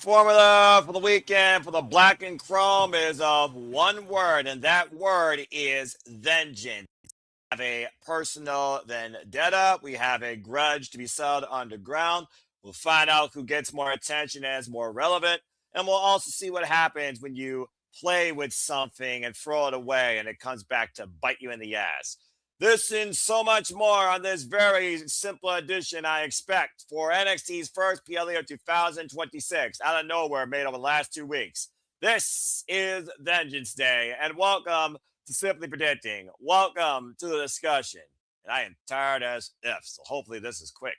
formula for the weekend for the Black and Chrome is of one word, and that word is vengeance. We have a personal vendetta. We have a grudge to be settled underground. We'll find out who gets more attention and is more relevant. And we'll also see what happens when you play with something and throw it away and it comes back to bite you in the ass. This and so much more on this very simple edition, I expect, for NXT's first PLE of 2026, out of nowhere, made over the last 2 weeks. This is Vengeance Day, and welcome to Simply Predicting. Welcome to the discussion. And I am tired as if, so hopefully this is quick.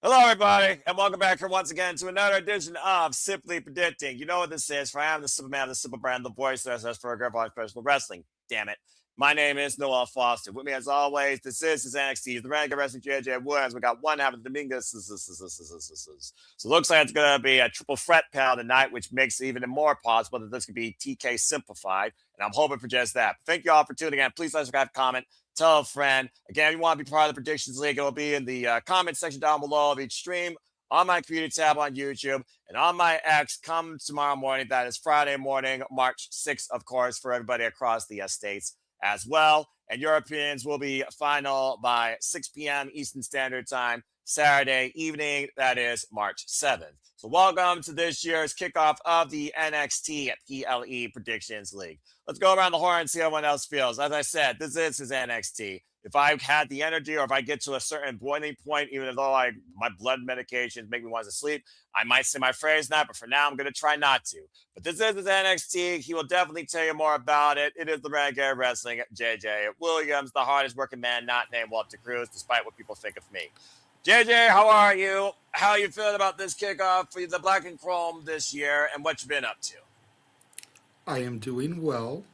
Hello, everybody, and welcome back here once again to another edition of Simply Predicting. You know what this is, for I am the Superman, the Super Brand, the voice of SS for Professional Wrestling. Damn it. My name is Noah Foster. With me, as always, this is NXT, the Ranking Wrestling JJ Williams. We got one half of the Dominguez. So it looks like it's going to be a triple threat panel tonight, which makes it even more possible that this could be TK simplified. And I'm hoping for just that. Thank you all for tuning in. Please let us subscribe, comment, tell a friend. Again, if you want to be part of the Predictions League, it will be in the comment section down below of each stream, on my community tab on YouTube, and on my X come tomorrow morning. That is Friday morning, March 6th, of course, for everybody across the states as well. And your opinions will be final by 6 p.m. Eastern Standard Time, Saturday evening. That is March 7th. So welcome to this year's kickoff of the NXT PLE Predictions League. Let's go around the horn and see how everyone else feels. As I said, this is NXT. If I had the energy or if I get to a certain boiling point, even though my blood medications make me want to sleep, I might say my phrase now, but for now, I'm going to try not to. But this is NXT. He will definitely tell you more about it. It is the Renegade Wrestling JJ Williams, the hardest working man not named Walter Cruz, despite what people think of me. JJ, how are you? How are you feeling about this kickoff for the Black and Chrome this year and what you've been up to? I am doing well.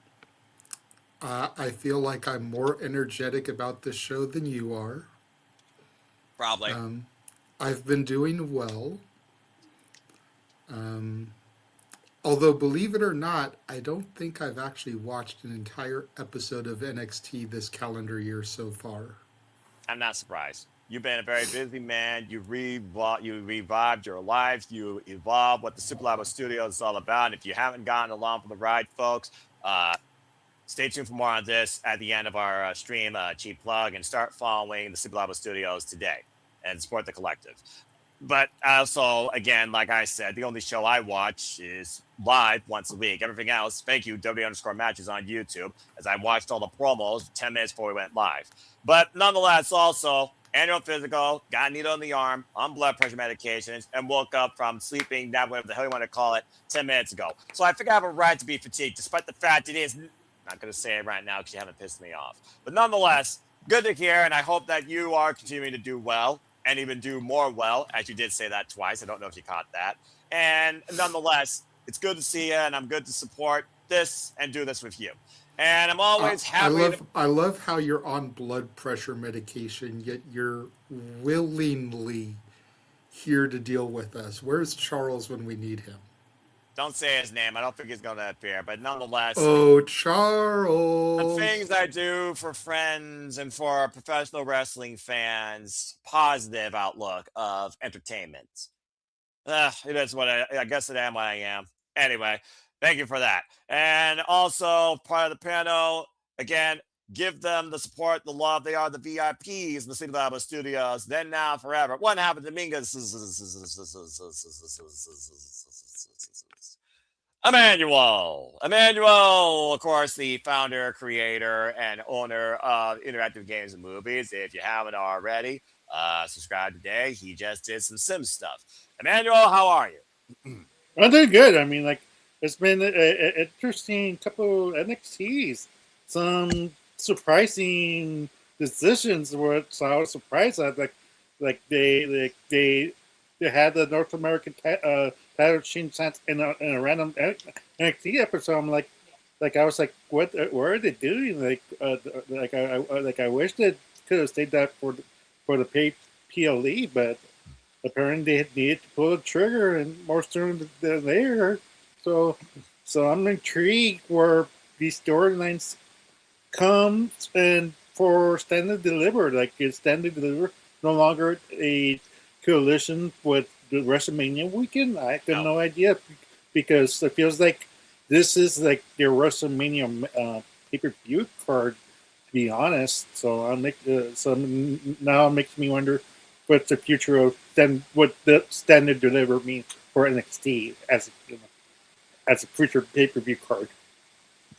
I feel like I'm more energetic about this show than you are. Probably. I've been doing well. Although, believe it or not, I don't think I've actually watched an entire episode of NXT this calendar year so far. I'm not surprised. You've been a very busy man. You revived your life. You evolved what the Super Labo Studios is all about. And if you haven't gotten along for the ride, folks, stay tuned for more on this at the end of our stream, cheap plug, and start following the Super Labo Studios today and support the collective. But also, again, like I said, the only show I watch is live once a week. Everything else, thank you, W_matches on YouTube, as I watched all the promos 10 minutes before we went live. But nonetheless, also, annual physical, got a needle in the arm, on blood pressure medications, and woke up from sleeping, that whatever the hell you want to call it, 10 minutes ago. So I think I have a right to be fatigued, despite the fact it is not going to say it right now because you haven't pissed me off. But nonetheless, good to hear, and I hope that you are continuing to do well and even do more well, as you did say that twice. I don't know if you caught that. And nonetheless, it's good to see you, and I'm good to support this and do this with you. And I'm always happy. I love how you're on blood pressure medication, yet you're willingly here to deal with us. Where's Charles when we need him? Don't say his name. I don't think he's going to appear. But nonetheless, oh, Charles. The things I do for friends and for professional wrestling fans, positive outlook of entertainment. It is what I guess I am what I am. Anyway, thank you for that. And also, part of the panel, again, give them the support, the love. They are the VIPs in the City Labo Studios. Then, now, forever. One half of Dominguez. Emmanuel, of course, the founder, creator, and owner of Interactive Games and Movies. If you haven't already, subscribe today. He just did some Sim stuff. Emmanuel, how are you? I'm doing good. I mean, it's been an interesting couple of NXTs. Some surprising decisions, which I was surprised at. Like they had the North American title change in a random NXT episode. I'm like I was like, what are they doing? I wish they could have stayed that for the PLE, but apparently they needed to pull the trigger and more sooner than later. So I'm intrigued where these storylines come and for Stand and Deliver. Like, is Stand and Deliver no longer a coalition with the WrestleMania weekend? I got No. no idea because it feels like this is like their WrestleMania pay per view card. To be honest, so now it makes me wonder what the future of then what the standard deliver mean for NXT as as a future pay per view card.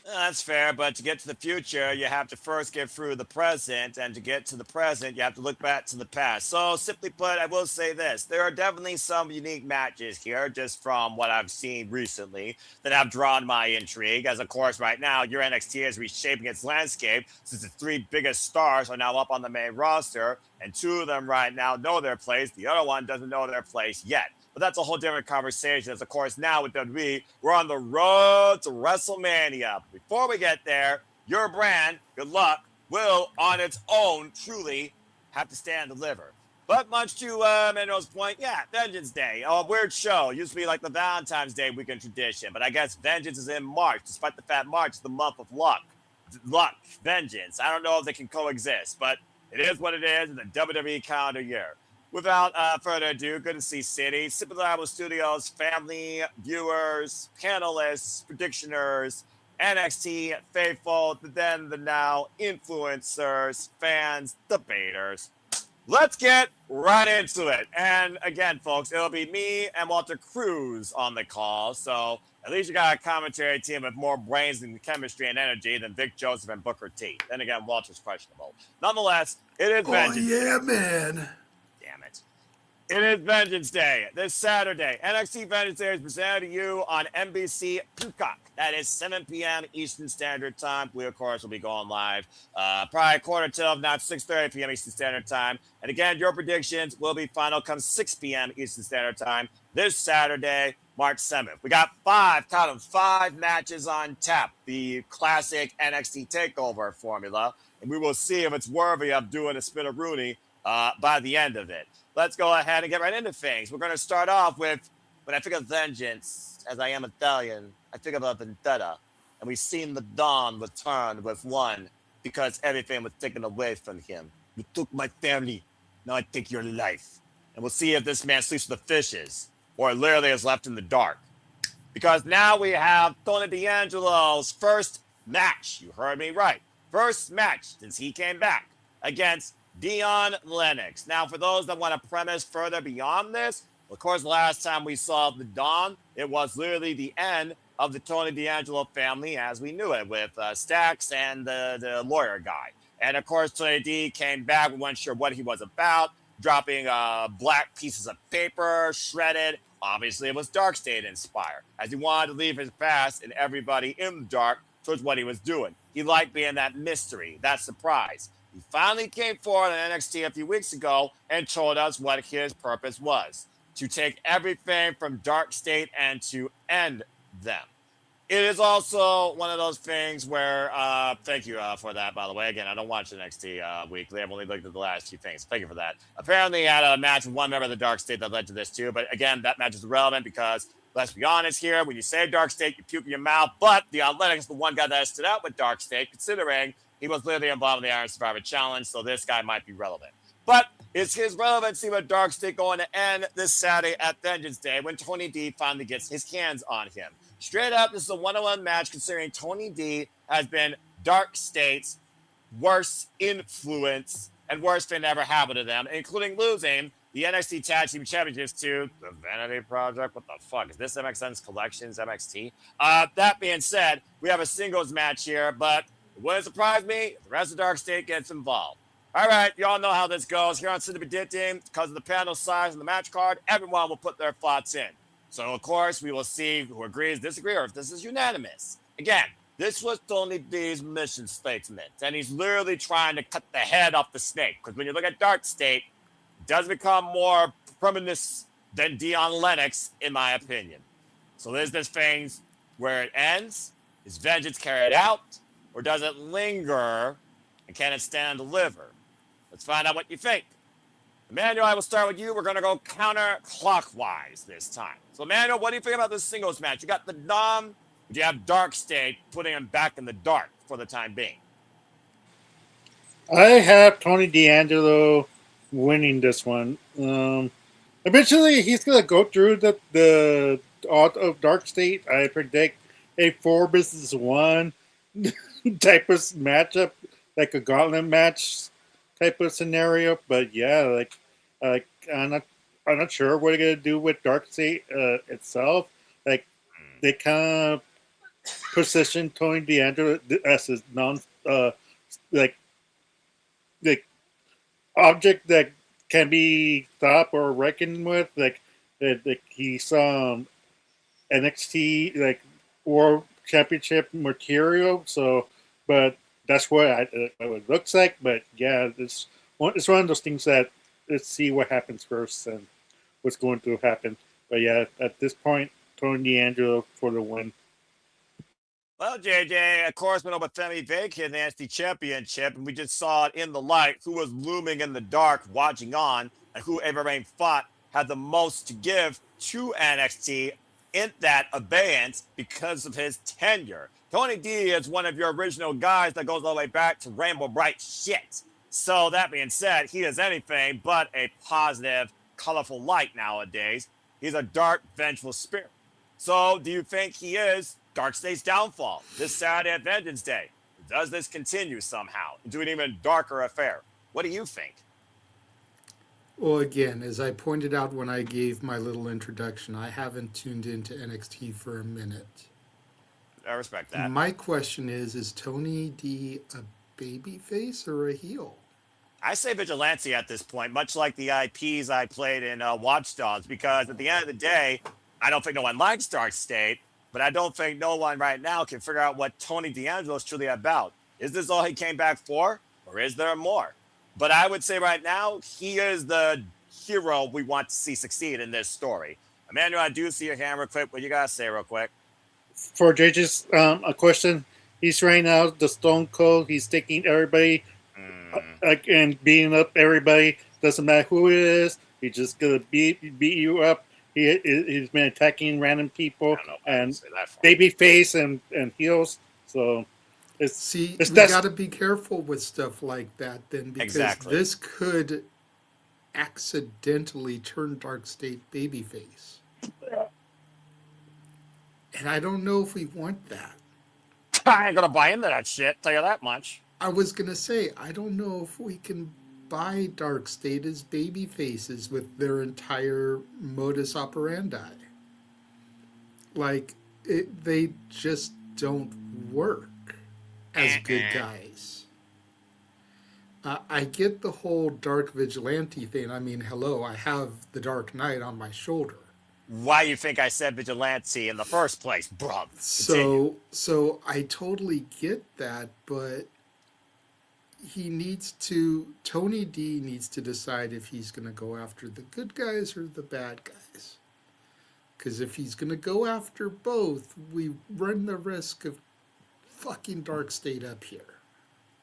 That's fair, but to get to the future, you have to first get through the present, and to get to the present, you have to look back to the past. So, simply put, I will say this: there are definitely some unique matches here, just from what I've seen recently, that have drawn my intrigue. As of course, right now, your NXT is reshaping its landscape since the three biggest stars are now up on the main roster, and two of them right now know their place. The other one doesn't know their place yet. But that's a whole different conversation. As of course, now with WWE, we're on the road to WrestleMania. But before we get there, your brand, good luck, will on its own truly have to stand and deliver. But much to Manuel's point, yeah, Vengeance Day, a weird show. Used to be like the Valentine's Day weekend tradition, but I guess Vengeance is in March, despite the fact March is the month of luck. Luck, vengeance. I don't know if they can coexist, but it is what it is in the WWE calendar year. Without further ado, good to see City, Super Level Studios, family, viewers, panelists, predictioners, NXT faithful, the then, the now, influencers, fans, debaters. Let's get right into it. And again, folks, it'll be me and Walter Cruz on the call. So at least you got a commentary team with more brains and chemistry and energy than Vic Joseph and Booker T. Then again, Walter's questionable. Nonetheless, it is Oh Vengeance yeah, Day. man. Damn it. It is Vengeance Day this Saturday. NXT Vengeance Day is presented to you on NBC Peacock. That is 7 p.m. Eastern Standard Time. We, of course, will be going live probably quarter till, not 6:30 p.m. Eastern Standard Time. And again, your predictions will be final come 6 p.m. Eastern Standard Time this Saturday, March 7th. We got count them, 5 matches on tap. The classic NXT TakeOver formula. And we will see if it's worthy of doing a spin-a-rooney by the end of it. Let's go ahead and get right into things. We're going to start off with, when I think of vengeance, as I am Italian, I think of a vendetta. And we've seen the Dawn return with one because everything was taken away from him. You took my family. Now I take your life. And we'll see if this man sleeps with the fishes or literally is left in the dark. Because now we have Tony D'Angelo's first match. You heard me right. First match since he came back against Dion Lennox. Now, for those that want to premise further beyond this, of course, last time we saw the Dawn, it was literally the end of the Tony D'Angelo family as we knew it, with Stax and the lawyer guy. And of course, Tony D came back. We weren't sure what he was about, dropping black pieces of paper, shredded. Obviously, it was Dark State inspired, as he wanted to leave his past and everybody in the dark towards what he was doing. He liked being that mystery, that surprise. He finally came forward on NXT a few weeks ago and told us what his purpose was: to take everything from Dark State and to end them. It is also one of those things where, thank you for that, by the way. Again, I don't watch NXT weekly. I've only looked at the last few things. Thank you for that. Apparently, he had a match with one member of the Dark State that led to this too. But again, that match is irrelevant because, let's be honest here, when you say Dark State, you puke in your mouth. But the Athletics, the one guy that stood out with Dark State, considering he was literally involved in the Iron Survivor Challenge, so this guy might be relevant. But is his relevancy with Dark State going to end this Saturday at Vengeance Day when Tony D finally gets his hands on him? Straight up, this is a one-on-one match considering Tony D has been Dark State's worst influence and worst thing that ever happened to them, including losing the NXT Tag Team Championships to the Vanity Project. What the fuck? Is this MXN's Collections MXT? That being said, we have a singles match here, but it wouldn't surprise me if the rest of Dark State gets involved. All right, y'all know how this goes. Here on Cinema Team, because of the panel size and the match card, everyone will put their thoughts in. So, of course, we will see who agrees, disagrees, or if this is unanimous. Again, this was Tony D's mission statement, and he's literally trying to cut the head off the snake. Because when you look at Dark State, it does become more permanent than Dion Lennox, in my opinion. So there's this thing where it ends. Is vengeance carried out, or does it linger, and can it stand and deliver? Let's find out what you think. Emmanuel, I will start with you. We're going to go counterclockwise this time. So, Emmanuel, what do you think about this singles match? You got the Dom, you have Dark State putting him back in the dark for the time being. I have Tony D'Angelo winning this one. Eventually, he's gonna go through the art of Dark State. I predict a 4 versus 1 type of matchup, like a gauntlet match type of scenario. But yeah, like I'm not sure what they're gonna do with Dark State itself. Like they kind of position Tony D'Angelo as a non like like object that can be stopped or reckoned with. Like he's NXT like World Championship material. So, but that's what it looks like. But yeah, it's one of those things that let's see what happens first and what's going to happen. But yeah, at this point, Tony D'Angelo for the win. Well, JJ, of course, went over Femi Vacant in the NXT Championship, and we just saw it in the light who was looming in the dark, watching on, and who ever Rain fought had the most to give to NXT in that abeyance because of his tenure. Tony D is one of your original guys that goes all the way back to Rainbow Bright shit. So, that being said, he is anything but a positive, colorful light nowadays. He's a dark, vengeful spirit. So, do you think he is Dark State's downfall this Saturday at Vengeance Day? Does this continue somehow into an even darker affair? What do you think? Well, again, as I pointed out when I gave my little introduction, I haven't tuned into NXT for a minute. I respect that. My question is Tony D a baby face or a heel? I say vigilante at this point, much like the IPs I played in Watch Dogs, because at the end of the day, I don't think no one likes Dark State, but I don't think no one right now can figure out what Tony D'Angelo is truly about. Is this all he came back for, or is there more? But I would say right now, he is the hero we want to see succeed in this story. Emmanuel, I do see your hand real quick. What you got to say real quick? For JJ's a question, he's right now the Stone Cold. He's taking everybody and beating up everybody. Doesn't matter who it is. He's just gonna beat you up. He's been attacking random people and baby face and heels. So See, it's we that's got to be careful with stuff like that then, because Exactly. this could accidentally turn Dark State babyface. And I don't know if we want that. I ain't gonna buy into that shit, tell you that much. I was going to say, I don't know if we can buy Dark State as baby faces with their entire modus operandi. Like, they just don't work as good guys. I get the whole dark vigilante thing. I mean, hello, I have the Dark Knight on my shoulder. Why you think I said vigilante in the first place, bruv? Continue. So I totally get that, but Tony D needs to decide if he's going to go after the good guys or the bad guys. Because if he's going to go after both, we run the risk of fucking Dark State up here.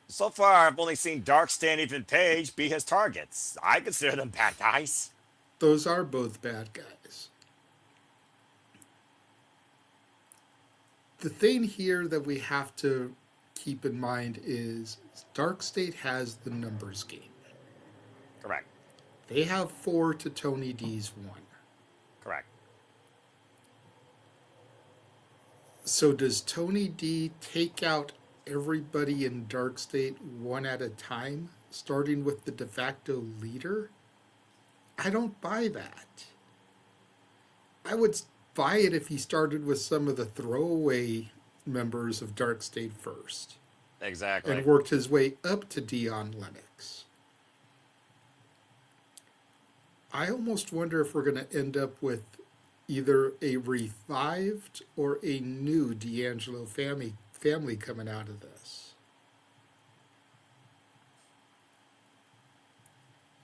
So far, I've only seen Dark State and even Page be his targets. I consider them bad guys. Those are both bad guys. The thing here that we have to keep in mind is Dark State has the numbers game. Correct. They have 4 to Tony D's 1. Correct. So does Tony D take out everybody in Dark State one at a time, starting with the de facto leader? I don't buy that. I would buy it if he started with some of the throwaway members of Dark State first. Exactly. And worked his way up to Dion Lennox. I almost wonder if we're going to end up with either a revived or a new D'Angelo family coming out of this.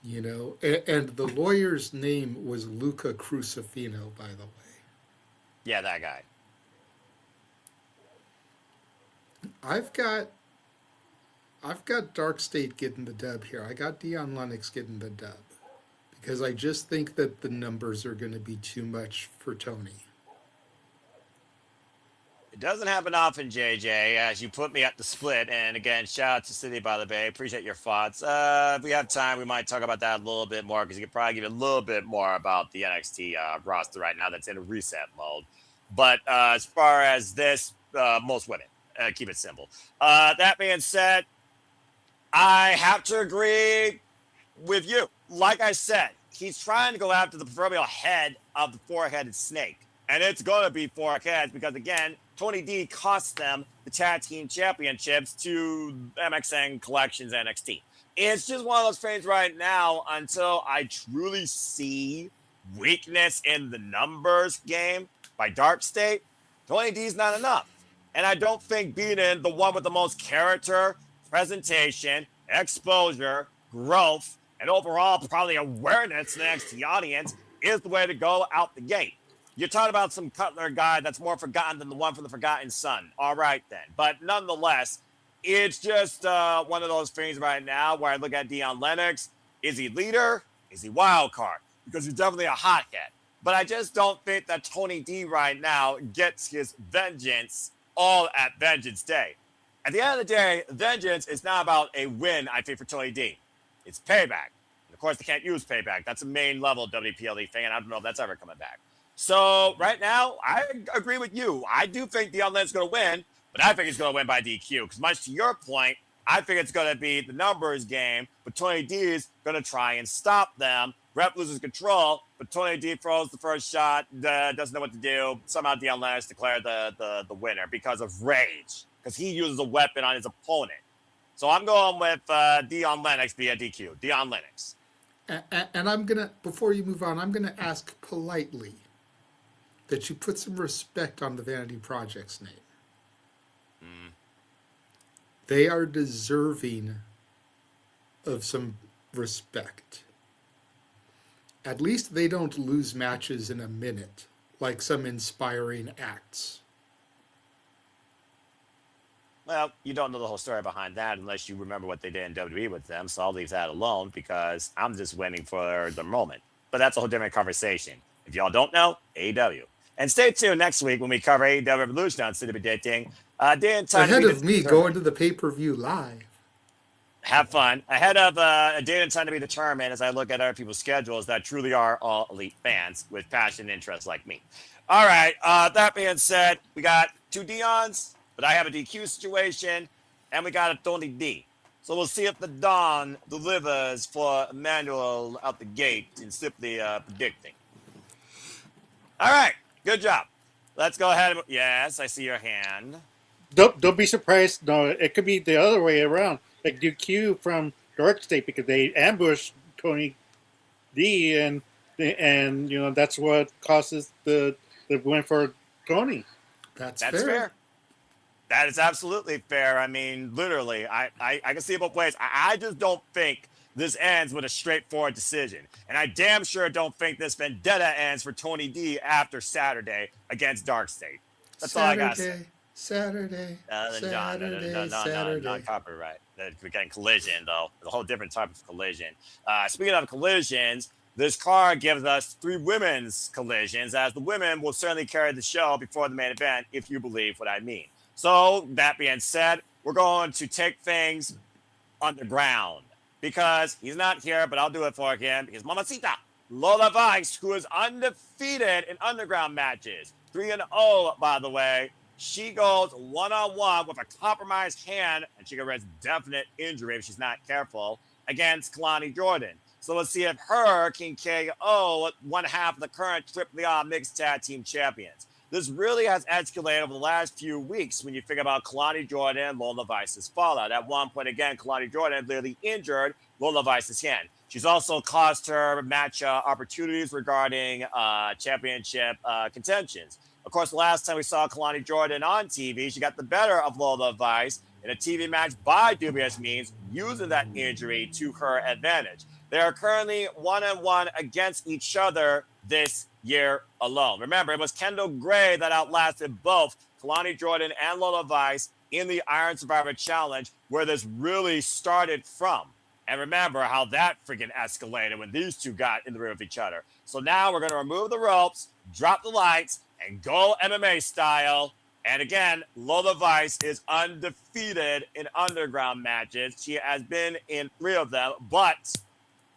You know, and the lawyer's name was Luca Crucifino, by the way. Yeah, that guy. I've got Dark State getting the dub here. I got Dion Lennox getting the dub. Because I just think that the numbers are going to be too much for Tony. It doesn't happen often, JJ, as you put me at the split. And again, shout out to City by the Bay. Appreciate your thoughts. If we have time, we might talk about that a little bit more because you could probably give a little bit more about the NXT roster right now that's in a reset mode. But as far as this, most women, keep it simple. That being said, I have to agree with you. Like I said, he's trying to go after the proverbial head of the four-headed snake. And it's going to be four heads because, again, Tony D cost them the tag team championships to MXN Collections NXT. It's just one of those things right now until I truly see weakness in the numbers game by Dark State. Tony D's not enough. And I don't think beating the one with the most character, presentation, exposure, growth, and overall probably awareness next to the audience is the way to go out the gate. You're talking about some Cutler guy that's more forgotten than the one from the Forgotten Son. All right, then. But nonetheless, it's just one of those things right now where I look at Dion Lennox. Is he leader? Is he wild card? Because he's definitely a hothead. But I just don't think that Tony D right now gets his vengeance all at Vengeance Day. At the end of the day, Vengeance is not about a win, I think, for Tony D. It's payback. And of course, they can't use payback. That's a main level WPLE thing, and I don't know if that's ever coming back. So right now, I agree with you. I do think Dion Lennox is going to win, but I think he's going to win by DQ. Because much to your point, I think it's going to be the numbers game, but Tony D is going to try and stop them. Rep loses control, but Tony D throws the first shot, doesn't know what to do. Somehow Dion Lennox declared the winner because of rage, because he uses a weapon on his opponent. So I'm going with Dion Lennox via DQ. Dion Lennox. And I'm going to, before you move on, I'm going to ask politely that you put some respect on the Vanity Project's name. They are deserving of some respect. At least they don't lose matches in a minute, like some inspiring acts. Well, you don't know the whole story behind that unless you remember what they did in WWE with them, so I'll leave that alone because I'm just waiting for the moment. But that's a whole different conversation. If y'all don't know, AEW. And stay tuned next week when we cover AEW Revolution on City Dating. Ahead of me going to the pay-per-view live. Have fun. Ahead of a date and time to be determined as I look at other people's schedules that truly are all elite fans with passion and interest like me. All right. That being said, we got two Dions, but I have a DQ situation, and we got a Tony D. So we'll see if the Don delivers for Emmanuel out the gate in simply predicting. All right. Good job. Let's go ahead. Yes, I see your hand. Don't be surprised. No, it could be the other way around. Like DQ from Dark State because they ambushed Tony D and you know that's what causes the win for Tony. That's fair. That is absolutely fair. I mean, literally, I can see it both ways. I just don't think this ends with a straightforward decision. And I damn sure don't think this vendetta ends for Tony D after Saturday against Dark State. That's all I got to say. Saturday. Non-copyright. We're getting collision, though. It's a whole different type of collision. Speaking of collisions, this card gives us 3 women's collisions, as the women will certainly carry the show before the main event, if you believe what I mean. So, that being said, we're going to take things underground because he's not here, but I'll do it for him. Because Mamacita, Lola Vice, who is undefeated in underground matches, 3-0, by the way. She goes one-on-one with a compromised hand, and she can risk definite injury if she's not careful, against Kalani Jordan. So let's see if her can KO one half of the current AAA Mixed Tag Team Champions. This really has escalated over the last few weeks when you think about Kalani Jordan and Lola Vice's fallout. At one point, again, Kalani Jordan clearly injured Lola Vice's hand. She's also cost her match opportunities regarding championship contentions. Of course, the last time we saw Kalani Jordan on TV, she got the better of Lola Vice in a TV match by dubious means, using that injury to her advantage. They are currently 1-1 against each other this year alone. Remember, it was Kendall Gray that outlasted both Kalani Jordan and Lola Vice in the Iron Survivor Challenge, where this really started from. And remember how that freaking escalated when these two got in the ring with each other. So now we're going to remove the ropes, drop the lights, and go MMA style. And again, Lola Vice is undefeated in underground matches. She has been in 3 of them, but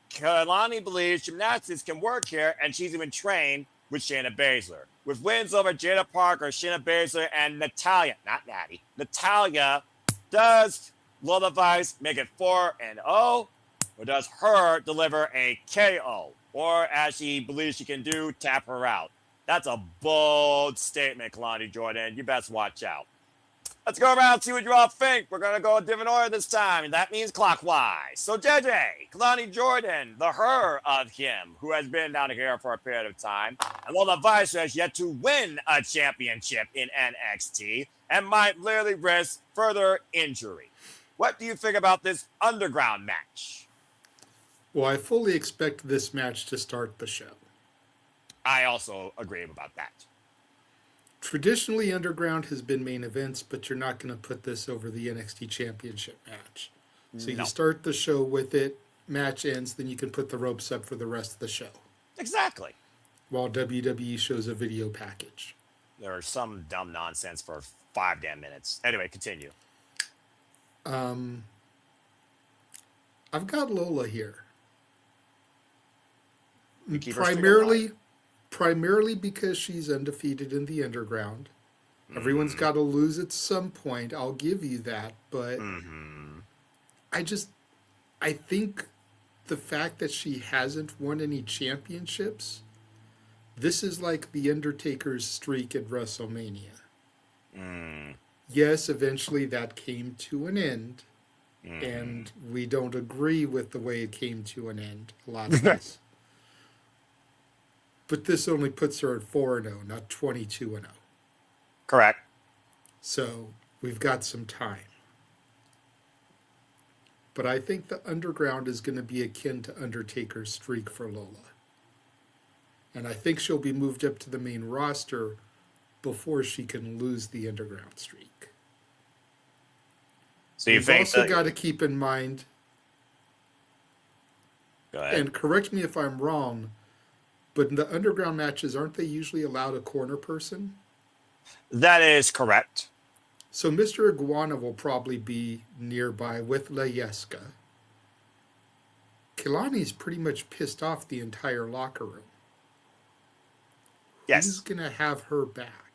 Kalani believes gymnastics can work here, and she's even trained with Shayna Baszler. With wins over Jada Parker, Shayna Baszler, and Natalia, not Natty, Natalia, does Lola Vice make it 4-0, or does her deliver a KO? Or, as she believes she can do, tap her out? That's a bold statement, Kalani Jordan. You best watch out. Let's go around and see what you all think. We're going to go a different order this time, and that means clockwise. So, JJ, Kalani Jordan, the her of him, who has been down here for a period of time, and Lola Vice has yet to win a championship in NXT and might literally risk further injury. What do you think about this underground match? Well, I fully expect this match to start the show. I also agree about that. Traditionally, Underground has been main events, but you're not going to put this over the NXT Championship match. So No. you start the show with it, match ends, then you can put the ropes up for the rest of the show. Exactly. While WWE shows a video package. There's some dumb nonsense for 5 damn minutes. Anyway, continue. I've got Lola here. You keep her string alive. Primarily because she's undefeated in the Underground. Everyone's got to lose at some point. I'll give you that, but I think the fact that she hasn't won any championships, this is like the Undertaker's streak at WrestleMania. Yes, eventually that came to an end, and we don't agree with the way it came to an end, a lot of us. But this only puts her at 4-0, not 22-0. Correct. So we've got some time. But I think the Underground is going to be akin to Undertaker's streak for Lola. And I think she'll be moved up to the main roster before she can lose the Underground streak. So you We've think also that... got to keep in mind, Go ahead. and correct me if I'm wrong, but in the Underground matches, aren't they usually allowed a corner person? That is correct. So Mr. Iguana will probably be nearby with Layeska. Kilani's pretty much pissed off the entire locker room. Yes. Who's going to have her back?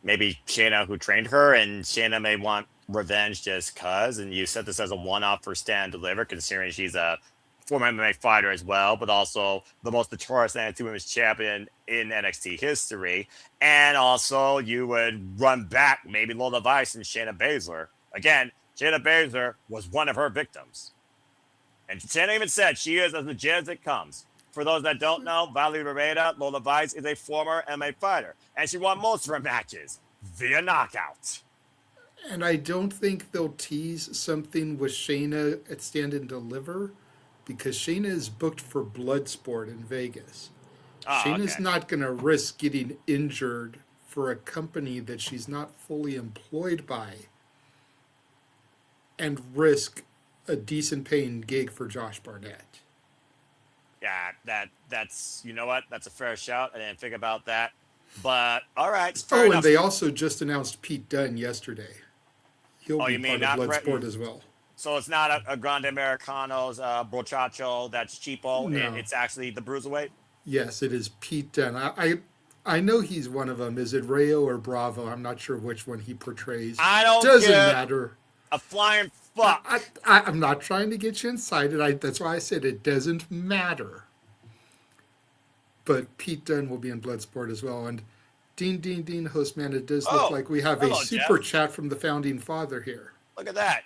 Maybe Shayna, who trained her, and Shayna may want revenge just cuz, and you set this as a one-off for Stand and Deliver, considering she's a former MMA fighter as well, but also the most notorious NXT Women's Champion in NXT history. And also, you would run back maybe Lola Vice and Shayna Baszler. Again, Shayna Baszler was one of her victims. And Shayna even said she is as legit as it comes. For those that don't know, Valerie Barreda, Lola Vice, is a former MMA fighter, and she won most of her matches via knockout. And I don't think they'll tease something with Shayna at Stand and Deliver, because Shayna is booked for Bloodsport in Vegas. Shayna's not going to risk getting injured for a company that she's not fully employed by and risk a decent paying gig for Josh Barnett. Yeah, that's you know what? That's a fair shout. I didn't think about that. But all right. Oh, enough. And they also just announced Pete Dunne yesterday. He'll be part of Bloodsport as well. So it's not a Grande Americano's brochacho that's cheapo. No. It's actually the Bruiserweight? Yes, it is Pete Dunne. I know he's one of them. Is it Rayo or Bravo? I'm not sure which one he portrays. I don't Doesn't matter. A flying fuck. I'm not trying to get you incited. That's why I said it doesn't matter. But Pete Dunne will be in Bloodsport as well. And Dean, Hostman, it does look like we have a super chat from the founding father here. Look at that.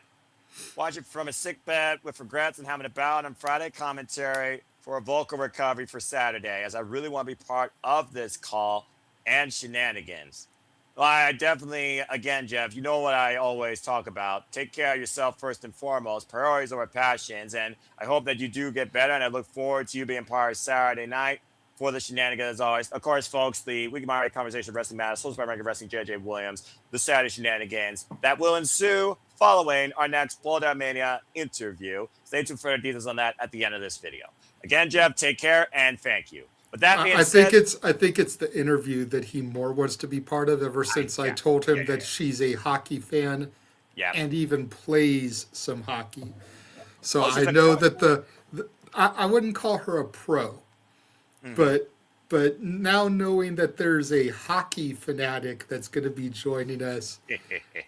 Watching from a sick bed with regrets and having a bout on Friday commentary for a vocal recovery for Saturday, as I really want to be part of this call and shenanigans. Well, I definitely, again, Jeff, you know what I always talk about. Take care of yourself first and foremost. Priorities over passions. And I hope that you do get better. And I look forward to you being part of Saturday night for the shenanigans, as always. Of course, folks, the Weekly Monday Conversation of Wrestling Matters, hosted by Ranking Wrestling JJ Williams, the Saturday shenanigans that will ensue following our next Bulldog Mania interview. Stay tuned for details on that at the end of this video. Again, Jeff, take care and thank you. With that being said, I think it's the interview that he more wants to be part of. Ever since I yeah, told yeah, him yeah, that she's a hockey fan yeah. and even plays some hockey, so Oh, she's I been know enjoying. that I wouldn't call her a pro, Mm-hmm. but now knowing that there's a hockey fanatic that's going to be joining us,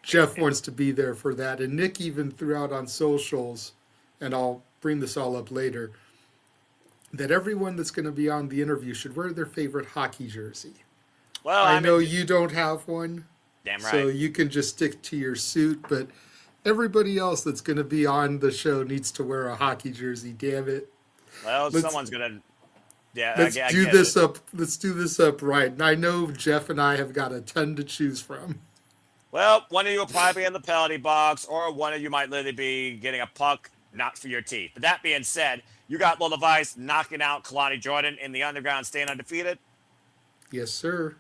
Jeff wants to be there for that. And Nick even threw out on socials, and I'll bring this all up later, that everyone that's going to be on the interview should wear their favorite hockey jersey. Well, I I'm in. know you don't have one, Damn so right. you can just stick to your suit, but everybody else that's going to be on the show needs to wear a hockey jersey. Damn it. Well, Let's someone's gonna. Yeah, let's I do get it. this up. Let's do this up right. And I know Jeff and I have got a ton to choose from. Well, one of you will probably be in the penalty box, or one of you might literally be getting a puck not for your teeth. But that being said, you got Lola Vice knocking out Kalani Jordan in the underground, staying undefeated. Yes, sir.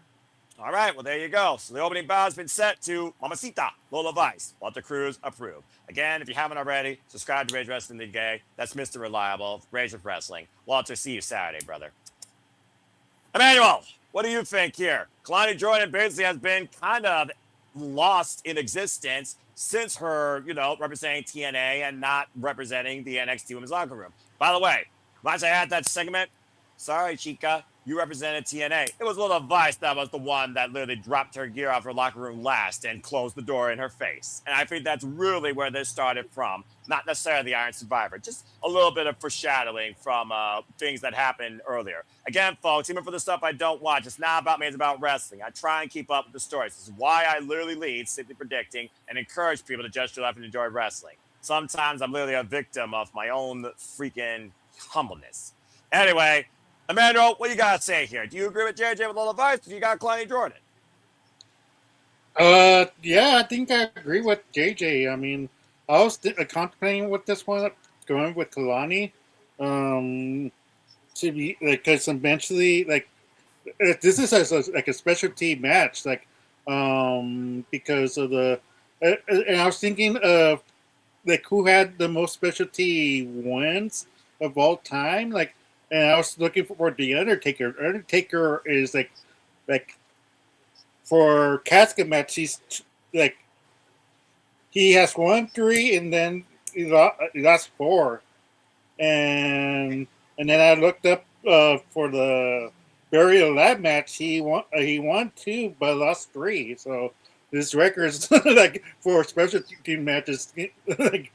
All right, well, there you go. So the opening bow has been set to Mamacita Lola Vice. Walter Cruz approved. Again, if you haven't already, subscribe to Rage Wrestling the Gay. That's Mr. Reliable, Rage of Wrestling. Walter, see you Saturday, brother. Emmanuel, what do you think here? Kalani Jordan basically has been kind of lost in existence since her, representing TNA and not representing the NXT Women's Locker Room. By the way, once I had that segment, sorry, Chica, you represented TNA. It was Lola Vice that was the one that literally dropped her gear off her locker room last and closed the door in her face. And I think that's really where this started from. Not necessarily the Iron Survivor, just a little bit of foreshadowing from things that happened earlier. Again, folks, even for the stuff I don't watch, it's not about me, it's about wrestling. I try and keep up with the stories. This is why I literally lead Simply Predicting and encourage people to just life and enjoy wrestling. Sometimes I'm literally a victim of my own freaking humbleness. Anyway, Emmanuel, what you got to say here? Do you agree with JJ with Lola Vice, or do you got Kalani Jordan? Yeah, I think I agree with JJ. I mean, I was contemplating with this one, going with Kalani, to be because eventually, this is like a specialty match, because of and I was thinking of who had the most specialty wins of all time, and I was looking for the Undertaker. Undertaker is like for casket match, like he has won 3, and then he lost 4, and then I looked up for the burial lab match. He won 2, but lost 3. So this record is like for special team matches, like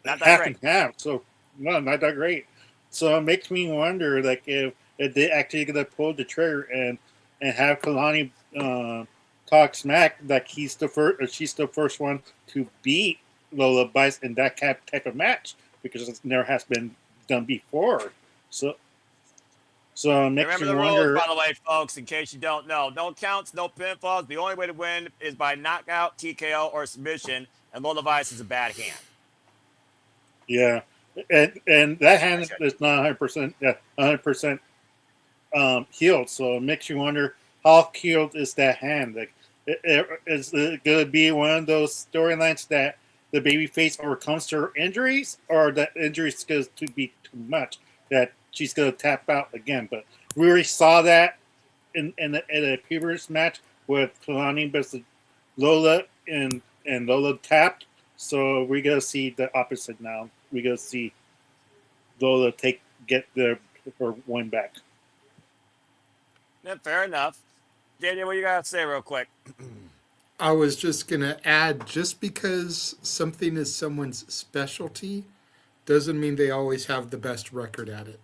Not that half and great. half. So no, not that great. So it makes me wonder, if they actually gonna pull the trigger and have Kalani talk smack, like he's the first, or she's the first one to beat Lola Vice in that type of match, because it never has been done before. So it makes Remember me the rules, wonder. by the way, folks, in case you don't know. No counts, no pinfalls. The only way to win is by knockout, TKO, or submission, and Lola Vice is a bad hand. Yeah, and that hand Okay. is not 100%. Yeah, 100% healed. So it makes you wonder, how healed is that hand? Like, is it going to be one of those storylines that the babyface overcomes her injuries, or that injuries going to be too much that she's going to tap out again? But we already saw that in a previous match with Kalani versus Lola, and Lola tapped. So we're gonna see the opposite now. We're gonna see Lola get her win back. Yeah, fair enough. JJ, what you got to say real quick? I was just going to add, just because something is someone's specialty doesn't mean they always have the best record at it.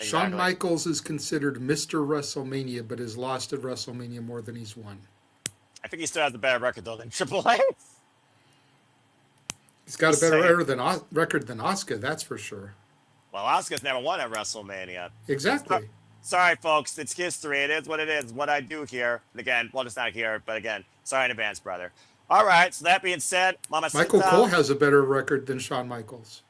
Shawn Exactly. Michaels is considered Mr. WrestleMania, but has lost at WrestleMania more than he's won. I think he still has a better record, though, than Triple H. He's got a Just better saying. record than Asuka, that's for sure. Well, Asuka's never won at WrestleMania. Exactly. Sorry, folks. It's history. It is what it is. What I do here. And again, well, it's not here, but again, sorry in advance, brother. All right. So that being said, Mama Michael Cole Sita, has a better record than Shawn Michaels.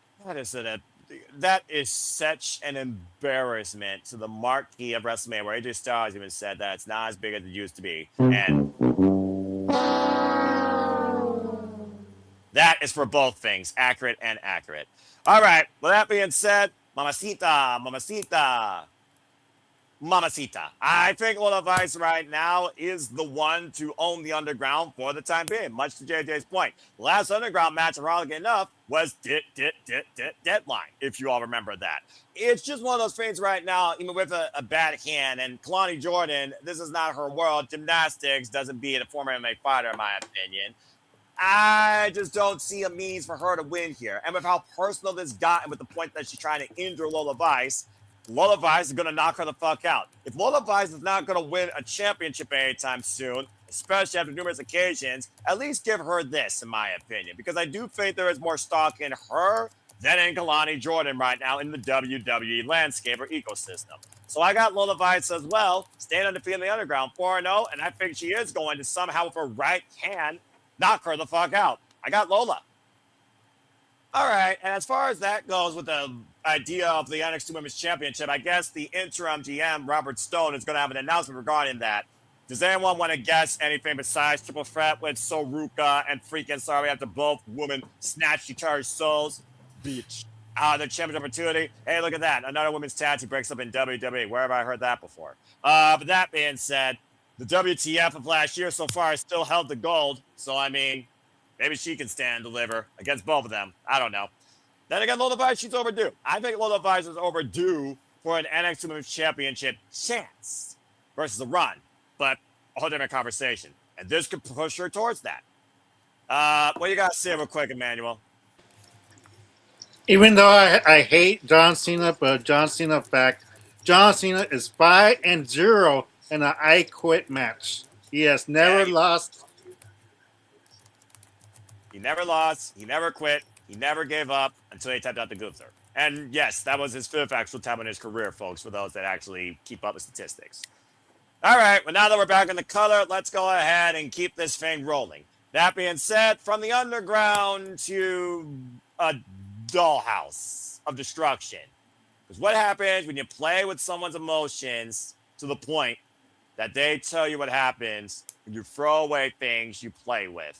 that is such an embarrassment to the marquee of WrestleMania, where AJ Styles even said that it's not as big as it used to be, and that is for both things, accurate and accurate. All right. With that being said, Mamacita, Mamacita. Mamacita. I think Lola Vice right now is the one to own the underground for the time being, much to JJ's point. The last underground match, ironically enough, was Deadline, if you all remember that. It's just one of those things right now, even with a bad hand. And Kalani Jordan, this is not her world. Gymnastics doesn't beat a former MMA fighter, in my opinion. I just don't see a means for her to win here. And with how personal this got, and with the point that she's trying to injure Lola Vice is going to knock her the fuck out. If Lola Vice is not going to win a championship anytime soon, especially after numerous occasions, at least give her this, in my opinion, because I do think there is more stock in her than in Kalani Jordan right now in the WWE landscape or ecosystem. So I got Lola Vice as well, staying undefeated in the underground 4-0, and I think she is going to somehow, with her right hand, knock her the fuck out. I got Lola. All right, and as far as that goes with the idea of the NXT Women's Championship, I guess the interim GM, Robert Stone, is going to have an announcement regarding that. Does anyone want to guess anything besides Triple Threat with Soruka and freaking sorry after both women snatched each other's souls? Bitch. Out of the championship opportunity. Hey, look at that. Another women's tag team breaks up in WWE. Where have I heard that before? But that being said, the WTF of last year so far has still held the gold. So, I mean, maybe she can stand and deliver against both of them. I don't know. Then again, Lola Vice, she's overdue. I think Lola Vice is overdue for an NXT Women's Championship chance versus a run. But a whole different conversation. And this could push her towards that. What you got to say real quick, Emmanuel? Even though I hate John Cena, but John Cena fact, John Cena is 5-0 in an I Quit match. He has never lost. He never lost. He never quit. He never gave up until he tapped out the Gunther. And yes, that was his fifth actual time in his career, folks, for those that actually keep up with statistics. All right, well, now that we're back in the color, let's go ahead and keep this thing rolling. That being said, from the underground to a dollhouse of destruction. Because what happens when you play with someone's emotions to the point that they tell you what happens when you throw away things you play with?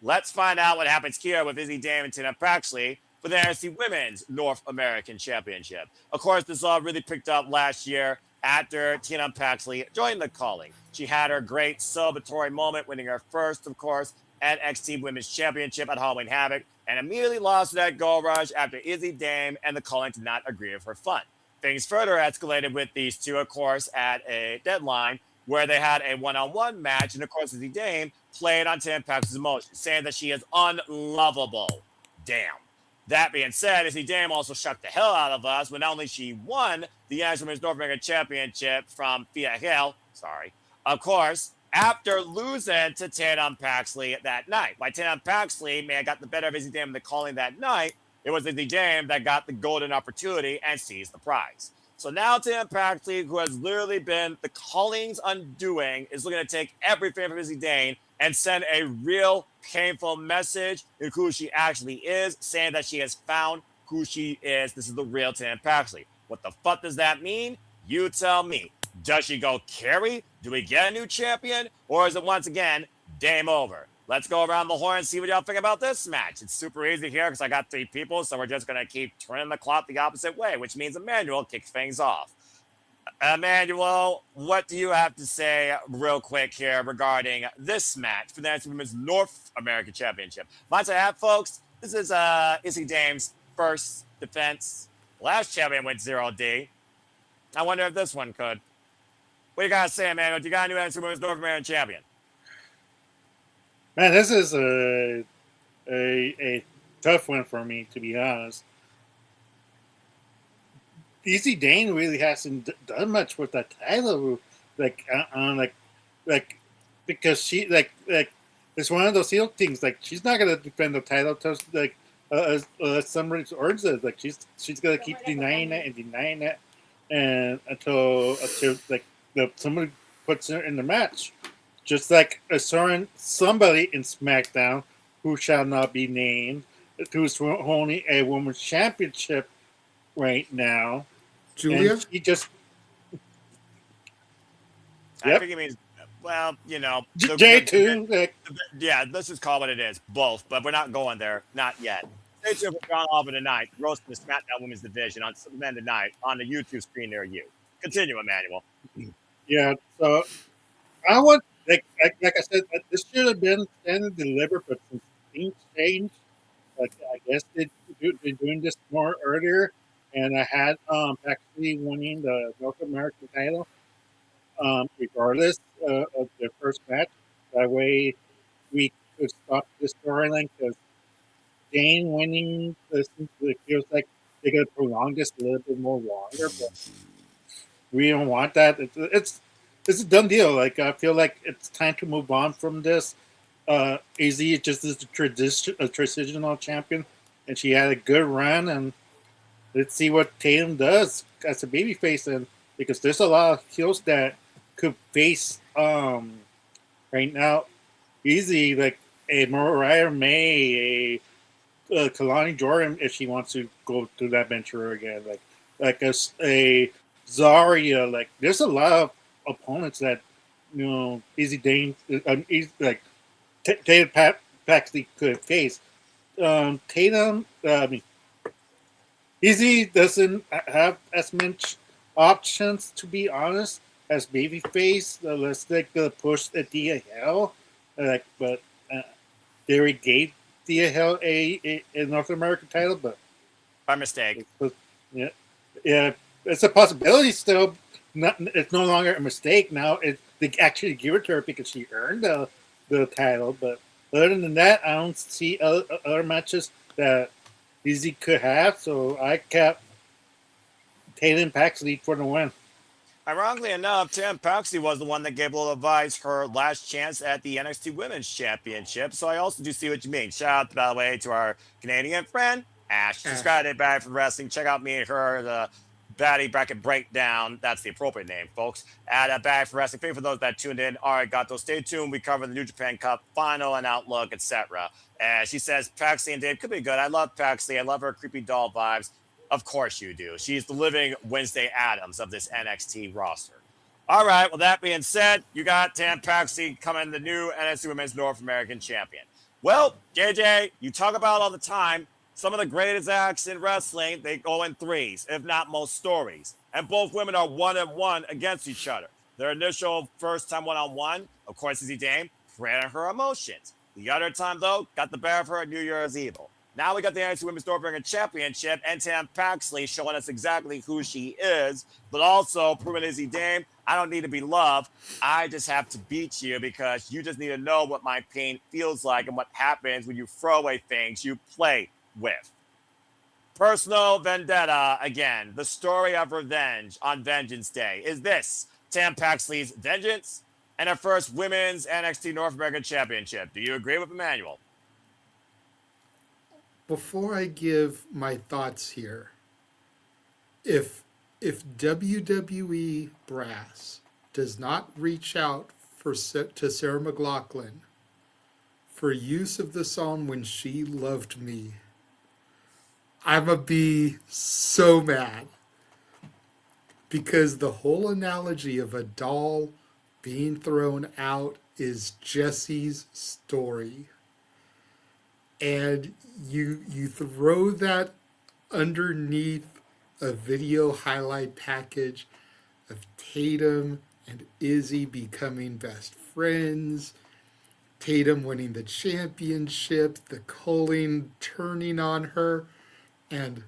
Let's find out what happens here with Izzy Dame and Tina Paxley for the NXT Women's North American Championship. Of course, this all really picked up last year after Tina Paxley joined the calling. She had her great celebratory moment, winning her first, of course, NXT Women's Championship at Halloween Havoc, and immediately lost to that gold rush after Izzy Dame and the calling did not agree with her fun. Things further escalated with these two, of course, at a deadline where they had a one-on-one match, and of course, Izzy Dame played on Tina Paxley's emotions, saying that she is unlovable. Damn. That being said, Izzy Dame also shocked the hell out of us when not only she won the NXT Women's North American Championship from Thea Hale, of course, after losing to Tatum Paxley that night. While Tatum Paxley may have got the better of Izzy Dame in the calling that night, it was Izzy Dame that got the golden opportunity and seized the prize. So now Tatum Paxley, who has literally been the calling's undoing, is looking to take everything from Izzy Dame and send a real painful message in who she actually is, saying that she has found who she is. This is the real Tatum Paxley. What the fuck does that mean? You tell me. Does she go carry? Do we get a new champion? Or is it once again, game over? Let's go around the horn and see what y'all think about this match. It's super easy here because I got three people, so we're just going to keep turning the clock the opposite way, which means Emmanuel kicks things off. Emmanuel, what do you have to say real quick here regarding this match for the NXT Women's North American Championship? Might I add, folks, this is Izzy Dame's first defense. Last champion went 0D. I wonder if this one could. What do you got to say, Emmanuel? Do you got a new NXT Women's North American Champion? Man, this is a tough one for me, to be honest. Izzy Dane really hasn't done much with that title, because she it's one of those heel things. Like, she's not gonna defend the title until somebody orders it. Like, she's gonna keep denying it and until somebody puts her in the match. Just like somebody in SmackDown who shall not be named, who's holding a women's championship right now. Julia? And he just... I think he means Well, J2, like, yeah, let's just call it what it is. Both, but we're not going there. Not yet. Stay tuned for John Oliver tonight, roasting the SmackDown Women's Division on Superman tonight on the YouTube screen near you. Continue, Emmanuel. yeah. So I would like I said, this should have been standard delivered, but since things changed, like I guess they're doing this more earlier, and I had actually winning the North American title, regardless of their first match. That way, we could stop this storyline because Dane winning it feels like they're gonna prolong this a little bit more longer, but we don't want that. It's a done deal. Like I feel like it's time to move on from this. AZ just is a traditional champion, and she had a good run. And let's see what Tatum does as a babyface, and because there's a lot of heels that could face right now easy, like a Mariah May, Kalani Jordan, if she wants to go through that venture again, like a Zarya. Like there's a lot of opponents that Easy Dane, like Tatum Paxley could face. Tatum, I mean, Easy doesn't have as much options, to be honest, as babyface. Let's take the push at DL, but uh, they gave DL a North American title, but By mistake. yeah, yeah, it's a possibility still. It's no longer a mistake now. They actually give it to her because she earned the title. But other than that, I don't see other matches that Easy could have. So I kept Tatum Paxley for the win. Ironically enough, Tam Paxley was the one that gave Lola Vice her last chance at the NXT Women's Championship. So I also do see what you mean. Shout out, by the way, to our Canadian friend, Ash. Subscribe to Bad for Wrestling. Check out me and her, the Baddie Bracket Breakdown. That's the appropriate name, folks. At Bad for Wrestling. Thank you for those that tuned in. All right, Gato, stay tuned. We cover the New Japan Cup final and outlook, etc. And she says Paxley and Dave could be good. I love Paxley. I love her creepy doll vibes. Of course you do. She's the living Wednesday Addams of this NXT roster. All right. Well, that being said, you got Tam Paxley coming, the new NXT Women's North American Champion. Well, JJ, you talk about all the time. Some of the greatest acts in wrestling, they go in threes, if not most stories. And both women are 1-1 against each other. Their initial first time one-on-one, of course, is Dame, praying her emotions. The other time, though, got the bear of her at New Year's Evil. Now we got the NXT Women's North American Championship and Tam Paxley showing us exactly who she is, but also proving Izzy Dame, I don't need to be loved. I just have to beat you because you just need to know what my pain feels like and what happens when you throw away things you play with. Personal vendetta, again, the story of revenge on Vengeance Day. Is this Tam Paxley's vengeance and her first women's NXT North American Championship? Do you agree with Emmanuel? Before I give my thoughts here, if WWE brass does not reach out to Sarah McLachlan for use of the song "When She Loved Me," I'ma be so mad, because the whole analogy of a doll being thrown out is Jesse's story. And you throw that underneath a video highlight package of Tatum and Izzy becoming best friends, Tatum winning the championship, the Colleen turning on her, and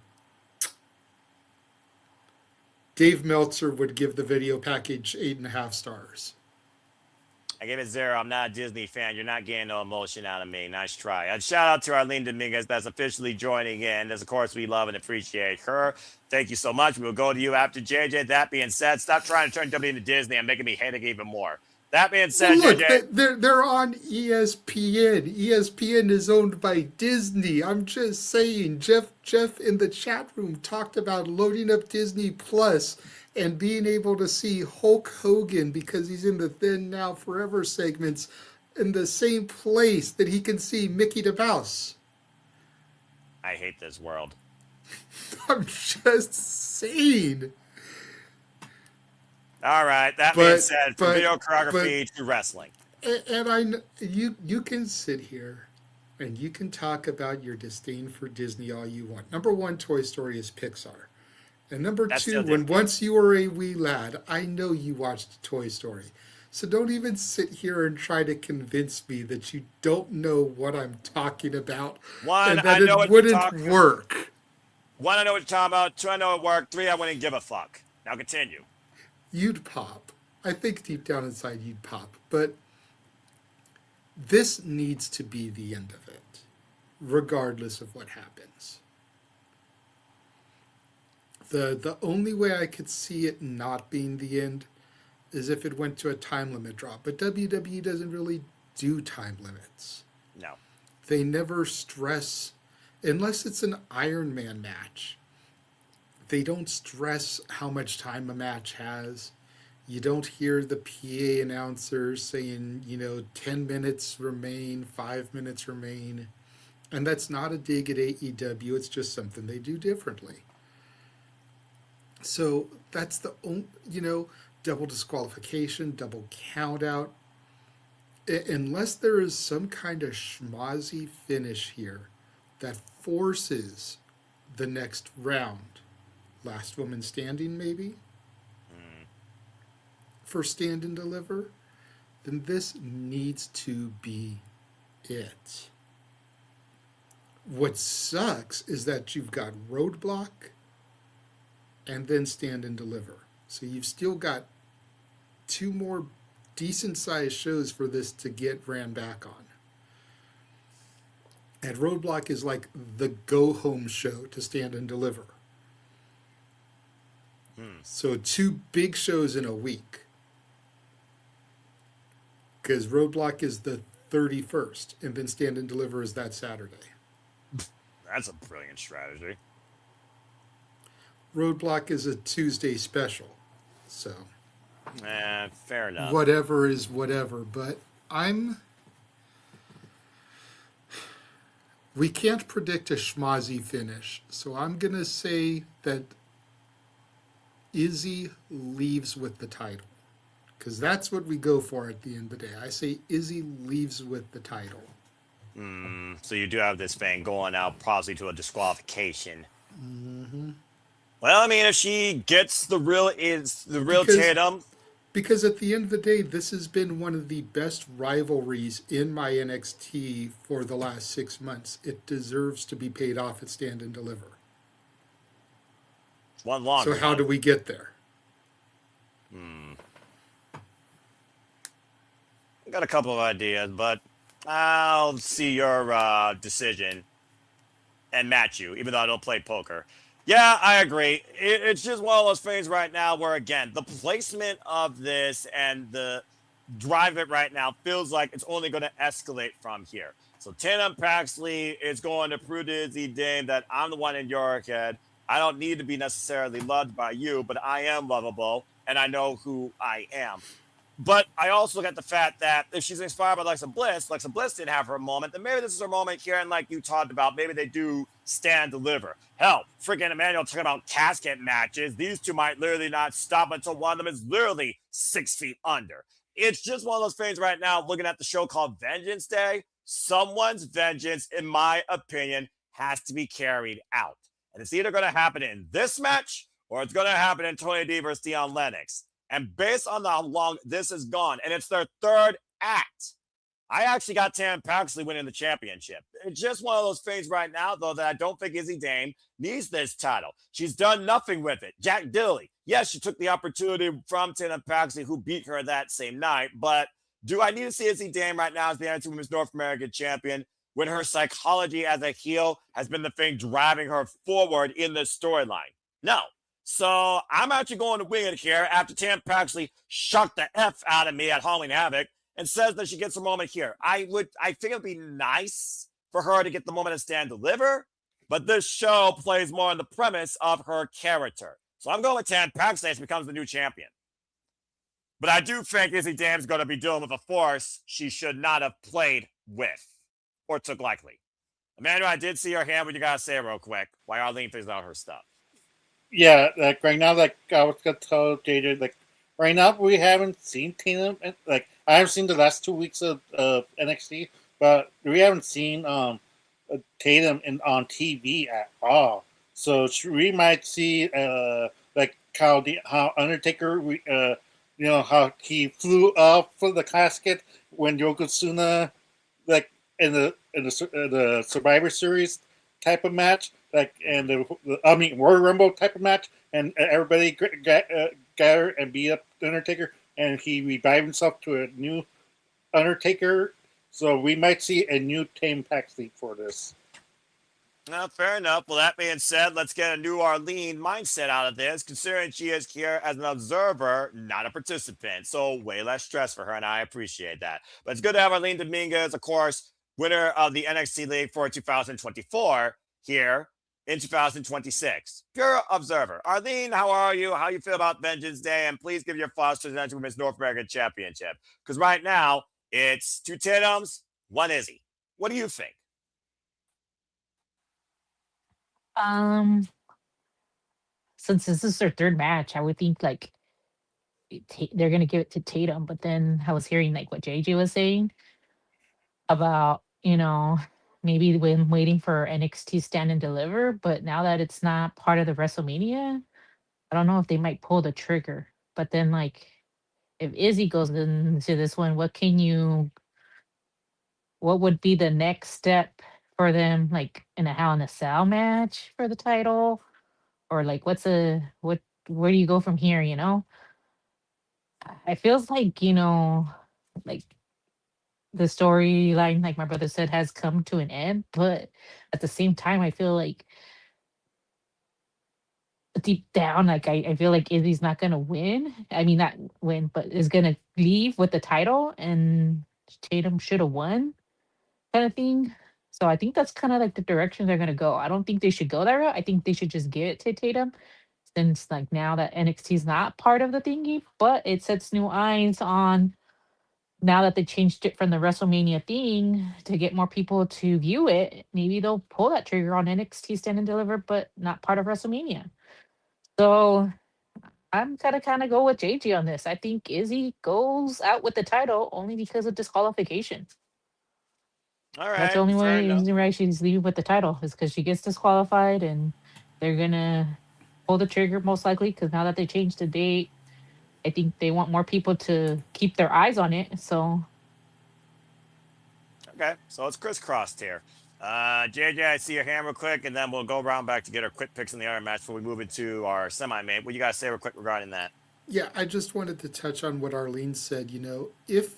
Dave Meltzer would give the video package 8.5 stars. I gave it 0. I'm not a Disney fan. You're not getting no emotion out of me. Nice try. And shout out to Arlene Dominguez that's officially joining in. As of course, we love and appreciate her. Thank you so much. We'll go to you after JJ. That being said, stop trying to turn W into Disney and making me hate it even more. That being said, well, look, JJ. they're on ESPN. ESPN is owned by Disney. I'm just saying. Jeff in the chat room talked about loading up Disney Plus and being able to see Hulk Hogan, because he's in the Then Now Forever segments, in the same place that he can see Mickey the Mouse. I hate this world. I'm just saying. All right. That being But said, from but video but choreography to wrestling. and you can sit here and you can talk about your disdain for Disney all you want. Number one, Toy Story is Pixar. And number That's two, still when Disney. once you were a wee lad, I know you watched Toy Story. So don't even sit here and try to convince me that you don't know what I'm talking about One, and I that know it what you're wouldn't talking. work. One, I know what you're talking about. Two, I know it worked. Three, I wouldn't give a fuck. Now continue. You'd pop. I think deep down inside you'd pop. But this needs to be the end of it, regardless of what happens. The only way I could see it not being the end is if it went to a time limit drop. But WWE doesn't really do time limits. No. They never stress, unless it's an Iron Man match, they don't stress how much time a match has. You don't hear the PA announcer saying, 10 minutes remain, 5 minutes remain. And that's not a dig at AEW, it's just something they do differently. So that's the only, double disqualification, double count out. Unless there is some kind of schmozzy finish here that forces the next round, last woman standing maybe, for stand and deliver, then this needs to be it. What sucks is that you've got Roadblock and then stand and deliver. So you've still got two more decent sized shows for this to get ran back on. And Roadblock is like the go home show to stand and deliver. So two big shows in a week. Because Roadblock is the 31st, and then stand and deliver is that Saturday. That's a brilliant strategy. Roadblock is a Tuesday special. So Fair enough. whatever is whatever. But we can't predict a schmozzy finish. So I'm going to say that Izzy leaves with the title. Because that's what we go for at the end of the day. I say Izzy leaves with the title. So you do have this thing going out possibly to a disqualification. Mm-hmm. Well, I mean, if she gets the real Tatum. Because at the end of the day, this has been one of the best rivalries in my NXT for the last 6 months. It deserves to be paid off at stand and deliver. One longer. So how do we get there? I got a couple of ideas, but I'll see your decision and match you, even though I don't play poker. Yeah, I agree. It's just one of those things right now where, again, the placement of this and the drive it right now feels like it's only going to escalate from here. So Tatum Paxley is going to prove to Izzy Dame that I'm the one in your head. I don't need to be necessarily loved by you, but I am lovable, and I know who I am. But I also get the fact that if she's inspired by Alexa Bliss didn't have her moment, then maybe this is her moment here. And like you talked about, maybe they do stand deliver. Hell, freaking Emmanuel talking about casket matches. These two might literally not stop until one of them is literally 6 feet under. It's just one of those things right now, looking at the show called Vengeance Day. Someone's vengeance, in my opinion, has to be carried out. And it's either going to happen in this match or it's going to happen in Tony D versus Dion Lennox. And based on how long this has gone, and it's their third act, I actually got Tam Paxley winning the championship. It's just one of those things right now, though, that I don't think Izzy Dame needs this title. She's done nothing with it. Jack Dilley, yes, she took the opportunity from Tam Paxley, who beat her that same night, but do I need to see Izzy Dame right now as the NXT Women's North American champion when her psychology as a heel has been the thing driving her forward in this storyline? No. So I'm actually going to wing it here after Tam Paxley shocked the F out of me at Halloween Havoc and says that she gets a moment here. I think it'd be nice for her to get the moment to stand deliver, but this show plays more on the premise of her character. So I'm going with Tam Paxley as she becomes the new champion. But I do think Izzy Dame's going to be dealing with a force she should not have played with or took likely. Emmanuel, I did see your hand. What you got to say real quick while Arlene figures out her stuff? Yeah, like right now, like I was gonna tell Jaden, like right now we haven't seen Tatum. Like I haven't seen the last 2 weeks of NXT, but we haven't seen Tatum on TV at all. So we might see like how Undertaker how he flew up for the casket when Yokozuna like in the Survivor Series type of match, like and I mean Royal Rumble type of match, and everybody gathered and beat up the Undertaker, and he revived himself to a new Undertaker. So we might see a new Tame Pax League for this. Well, fair enough. Well, that being said, let's get a new Arlene mindset out of this, considering she is here as an observer, not a participant. So way less stress for her, and I appreciate that. But it's good to have Arlene Dominguez, of course, winner of the NXT League for 2024 here in 2026. Pure observer. Arlene, how are you? How you feel about Vengeance Day? And please give your thoughts to the Women's North American Championship. Because right now, it's 2 Tatums, 1 Izzy. What do you think? Um, since this is their third match, I would think like they're gonna give it to Tatum. But then I was hearing like what JJ was saying about maybe when waiting for NXT Stand and Deliver. But now that it's not part of the WrestleMania, I don't know if they might pull the trigger. But then like if Izzy goes into this one, what would be the next step for them, like in a Hell in a Cell match for the title? Or like where do you go from here, I feels like, like the storyline, like my brother said, has come to an end, but at the same time I feel like deep down, like I feel like Izzy's not gonna win. I mean not win, but is gonna leave with the title, and Tatum should have won, kind of thing. So I think that's kind of like the direction they're gonna go. I don't think they should go that route. I think they should just give it to Tatum, since like now that NXT is not part of the thingy, but it sets new eyes on, now that they changed it from the WrestleMania thing to get more people to view it. Maybe they'll pull that trigger on NXT Stand and Deliver, but not part of WrestleMania. So I'm gonna kind of go with JG on this. I think Izzy goes out with the title only because of disqualification. All That's the right, only fair way enough. reason why she's leaving with the title, is because she gets disqualified, and they're gonna pull the trigger most likely, because now that they changed the date, I think they want more people to keep their eyes on it. So Okay, so it's crisscrossed here. JJ, I see your hand real quick, and then we'll go around back to get our quick picks in the other match before we move into our semi-main. What you guys say real quick regarding that? Yeah, I just wanted to touch on what Arlene said. If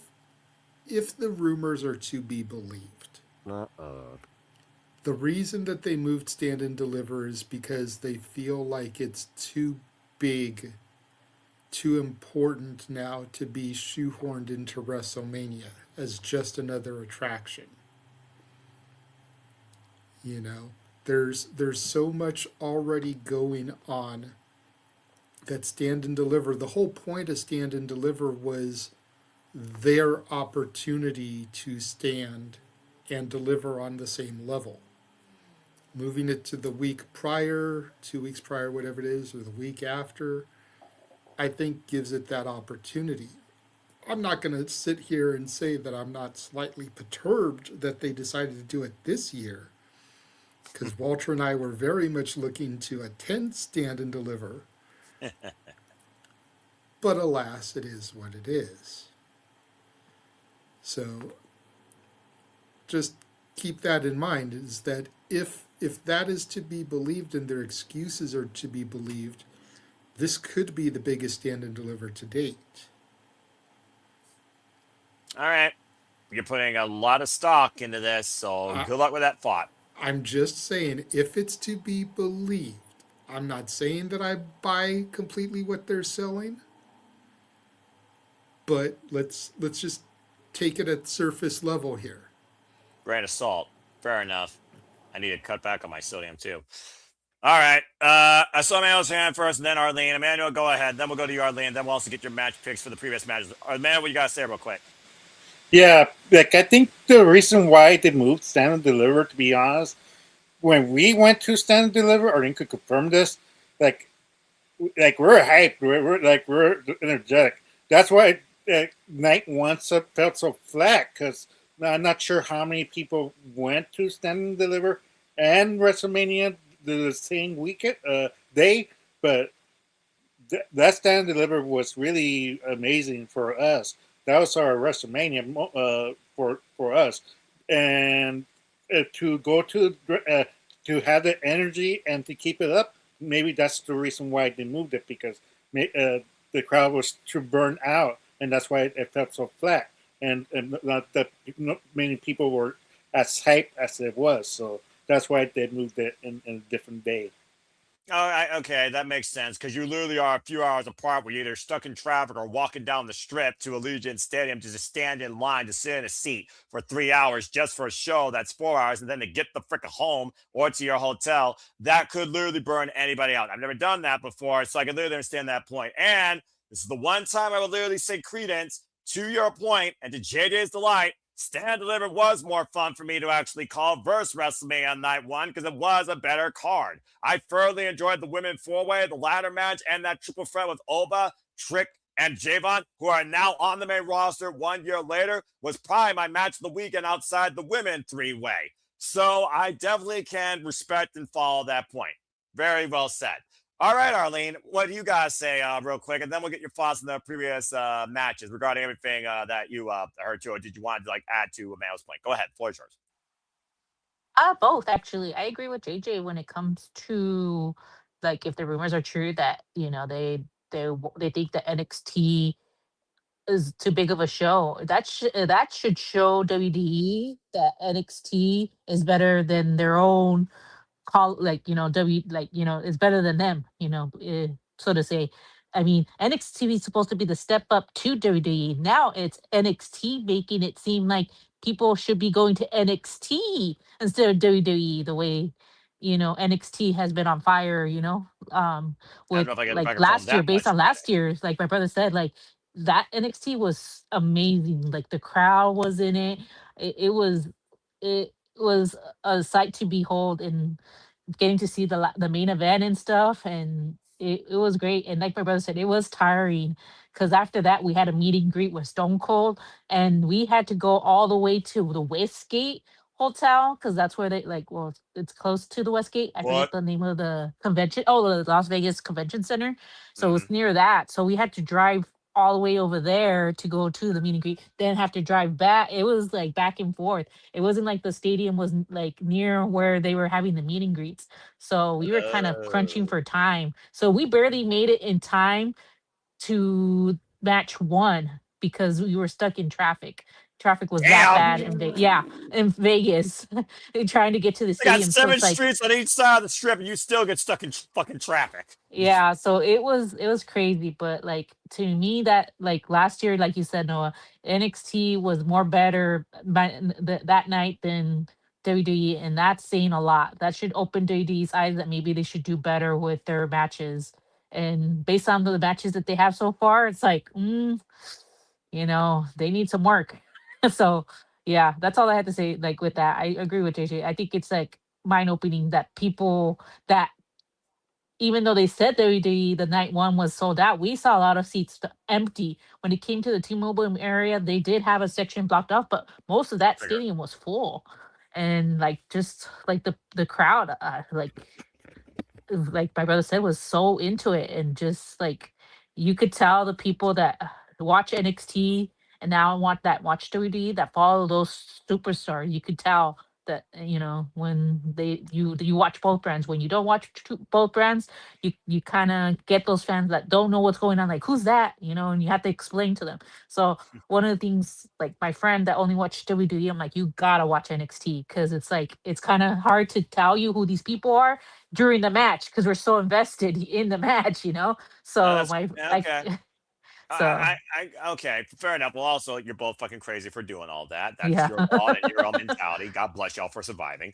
the rumors are to be believed, the reason that they moved Stand and Deliver is because they feel like it's too big, too important now to be shoehorned into WrestleMania as just another attraction. You know, there's so much already going on that Stand and Deliver. The whole point of Stand and Deliver was their opportunity to stand and deliver on the same level. Moving it to the week prior, 2 weeks prior, whatever it is, or the week after, I think gives it that opportunity. I'm not going to sit here and say that I'm not slightly perturbed that they decided to do it this year, because Walter and I were very much looking to attend Stand and Deliver. But alas, it is what it is. So just keep that in mind, is that if that is to be believed and their excuses are to be believed, this could be the biggest Stand and Deliver to date. All right, you're putting a lot of stock into this, so I, good luck with that thought. I'm just saying, if it's to be believed, I'm not saying that I buy completely what they're selling, but let's just take it at surface level here. Grain of salt. Fair enough. I need to cut back on my sodium too. All right. I saw Emmanuel's hand first, and then Arlene. Emmanuel, go ahead. Then we'll go to you, Arlene. Then we'll also get your match picks for the previous matches. Emmanuel, what you got to say real quick? Yeah, like I think the reason why they moved Stand and Deliver, to be honest, when we went to Stand and Deliver, or you could confirm this, like like we're hyped. We're energetic. That's why night one felt so flat because I'm not sure how many people went to Stand and Deliver and WrestleMania the same weekend day, but that Stand and Deliver was really amazing for us. That was our WrestleMania for us, and to go to have the energy and to keep it up. Maybe that's the reason why they moved it because the crowd was too burned out, and that's why it felt so flat, and not that many people were as hyped as it was. So that's why they moved it in a different day. Okay, that makes sense because you literally are a few hours apart where you're either stuck in traffic or walking down the strip to Allegiant Stadium to just stand in line to sit in a seat for 3 hours just for a show that's 4 hours and then to get the frick home or to your hotel. That could literally burn anybody out. I've never done that before, so I can literally understand that point. And this is the one time I would literally say credence to your point and to JJ's delight. Stand Deliver was more fun for me to actually call versus WrestleMania on night one because it was a better card. I thoroughly enjoyed the women four-way, the ladder match, and that triple threat with Oba, Trick, and Javon, who are now on the main roster 1 year later, was probably my match of the weekend outside the women three-way. So I definitely can respect and follow that point. Very well said. All right, Arlene, what do you guys say real quick? And then we'll get your thoughts on the previous matches regarding everything that you heard to, or did you want to like add to Mayo's point? Go ahead, floor is yours. Both actually. I agree with JJ when it comes to like if the rumors are true that they think that NXT is too big of a show. That should show WWE that NXT is better than their own call, like it's better than them, so to say. I mean, NXT is supposed to be the step up to WWE. Now it's NXT making it seem like people should be going to NXT instead of WWE. The way NXT has been on fire, I don't with know if I get the like microphone last year, that based much on better. last year's, like my brother said, like that NXT was amazing. Like the crowd was in it. It was a sight to behold, and getting to see the main event and stuff, and it was great. And like my brother said, it was tiring because after that we had a meet and greet with Stone Cold, and we had to go all the way to the Westgate Hotel because that's where they like. Well, it's close to the Westgate. I forget What? the name of the convention. Oh, the Las Vegas Convention Center. So Mm-hmm. it's near that. So we had to drive all the way over there to go to the meet and greet, then have to drive back. It was like back and forth. It wasn't like the stadium was like near where they were having the meet and greets. So we were kind of crunching for time. So we barely made it in time to match one because we were stuck in traffic. Traffic was that Damn! bad in yeah, in Vegas, trying to get to the They got stadium. So 7 it's like, streets on each side of the strip, and you still get stuck in fucking traffic. yeah, so it was crazy, but like to me that like last year, like you said, Noah, NXT was more better that night than WWE, and that's saying a lot. That should open WWE's eyes that maybe they should do better with their matches. And based on the matches that they have so far, it's like, they need some work. So yeah, that's all I had to say. Like with that, I agree with JJ. I think it's like mind opening that people that even though they said the night one was sold out, we saw a lot of seats empty. When it came to the T-Mobile area, they did have a section blocked off, but most of that Figure. stadium was full, and like just like the crowd, like my brother said, was so into it, and just like you could tell the people that watch NXT and now watch WWE that follow those superstars. You could tell that when you watch both brands. When you don't watch both brands, you kind of get those fans that don't know what's going on, like who's that, and you have to explain to them. So one of the things, like my friend that only watched WWE, I'm like, you gotta watch NXT because it's like it's kind of hard to tell you who these people are during the match because we're so invested in the match. So That's my I okay. so Okay, fair enough. Well, also, you're both fucking crazy for doing all that. That's yeah. your fault and your own mentality. God bless y'all for surviving.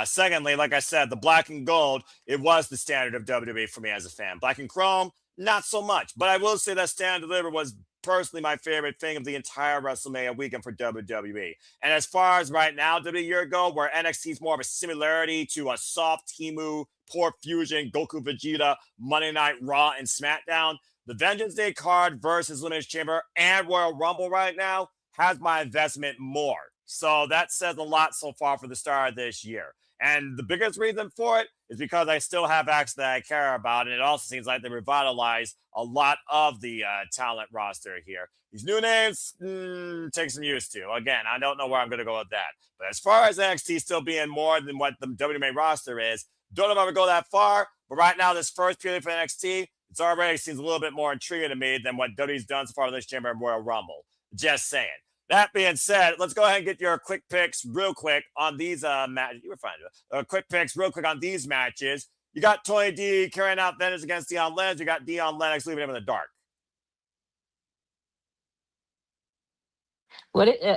Secondly, like I said, the black and gold, it was the standard of WWE for me as a fan. Black and chrome, not so much. But I will say that Stand and Deliver was personally my favorite thing of the entire WrestleMania weekend for WWE. And as far as right now, a year ago, where NXT is more of a similarity to a soft Timu poor fusion, Goku Vegeta, Monday Night Raw, and SmackDown. The Vengeance Day card versus Elimination Chamber and Royal Rumble right now has my investment more. So that says a lot so far for the start of this year. And the biggest reason for it is because I still have acts that I care about. And it also seems like they revitalized a lot of the talent roster here. These new names, take some used to. Again, I don't know where I'm going to go with that. But as far as NXT still being more than what the WWE roster is, don't know if I would go that far. But right now, this first period for NXT, it's already seems a little bit more intriguing to me than what WWE's done so far in this Chamber and Royal Rumble. Just saying. That being said, let's go ahead and get your quick picks real quick on these matches. You were fine. Quick picks real quick on these matches. You got Tony D carrying out Vengeance against Dion Lennox. You got Dion Lennox leaving him in the dark.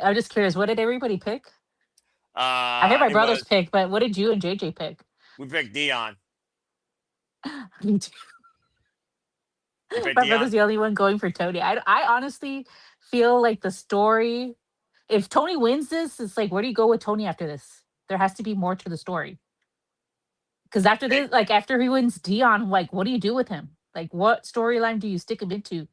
I'm just curious. What did everybody pick? I heard my It brother's was, pick, but what did you and JJ pick? we picked Dion. Me too. You picked My Dion? brother's the only one going for Tony. I honestly feel like the story. If Tony wins this, it's like, where do you go with Tony after this? There has to be more to the story. Because after Hey, this, like after he wins Dion, like what do you do with him? Like what storyline do you stick him into?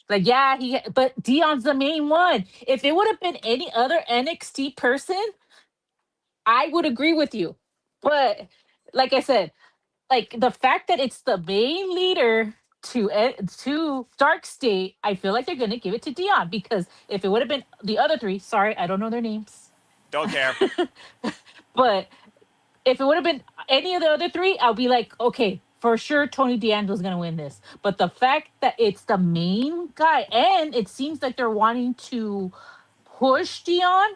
Like yeah, but Dion's the main one. If it would have been any other NXT person, I would agree with you. But like I said, like the fact that it's the main leader to Dark State, I feel like they're gonna give it to Dion because if it would have been the other three, sorry, I don't know their names, don't care. but if it would have been any of the other three, I'll be like, okay, for sure, Tony D'Angelo's gonna win this. But the fact that it's the main guy, and it seems like they're wanting to push Dion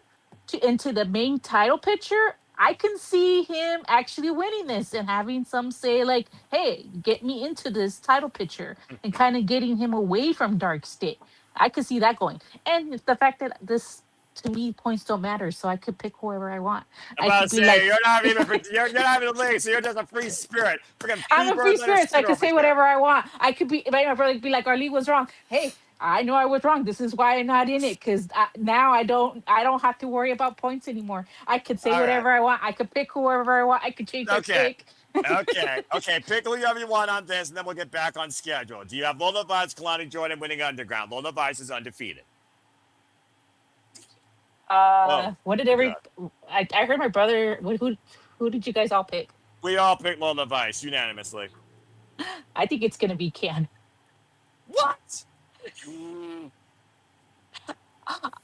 into the main title picture, I can see him actually winning this and having some say like, "Hey, get me into this title picture," and kind of getting him away from Dark State. I could see that going, and the fact that this to me points don't matter, so I could pick whoever I want. I'm I about could to be say, like, you're not even a league, so you're just a free spirit. Freaking I'm free a free birds on a spirit, so I scooter can over say here. whatever I want. I could be, my brother could be like, Arlie was wrong. Hey, I know I was wrong. This is why I'm not in it because now I don't have to worry about points anymore. I could say All right. whatever I want. I could pick whoever I want. I could change my Okay. pick. Okay. Pick whoever you want on this, and then we'll get back on schedule. Do you have Lola Vice, Kalani Jordan winning Underground? Lola Vice is undefeated. Oh, What did good. I heard my brother. Who did you guys all pick? We all picked Lola Vice unanimously. I think it's gonna be Can. What?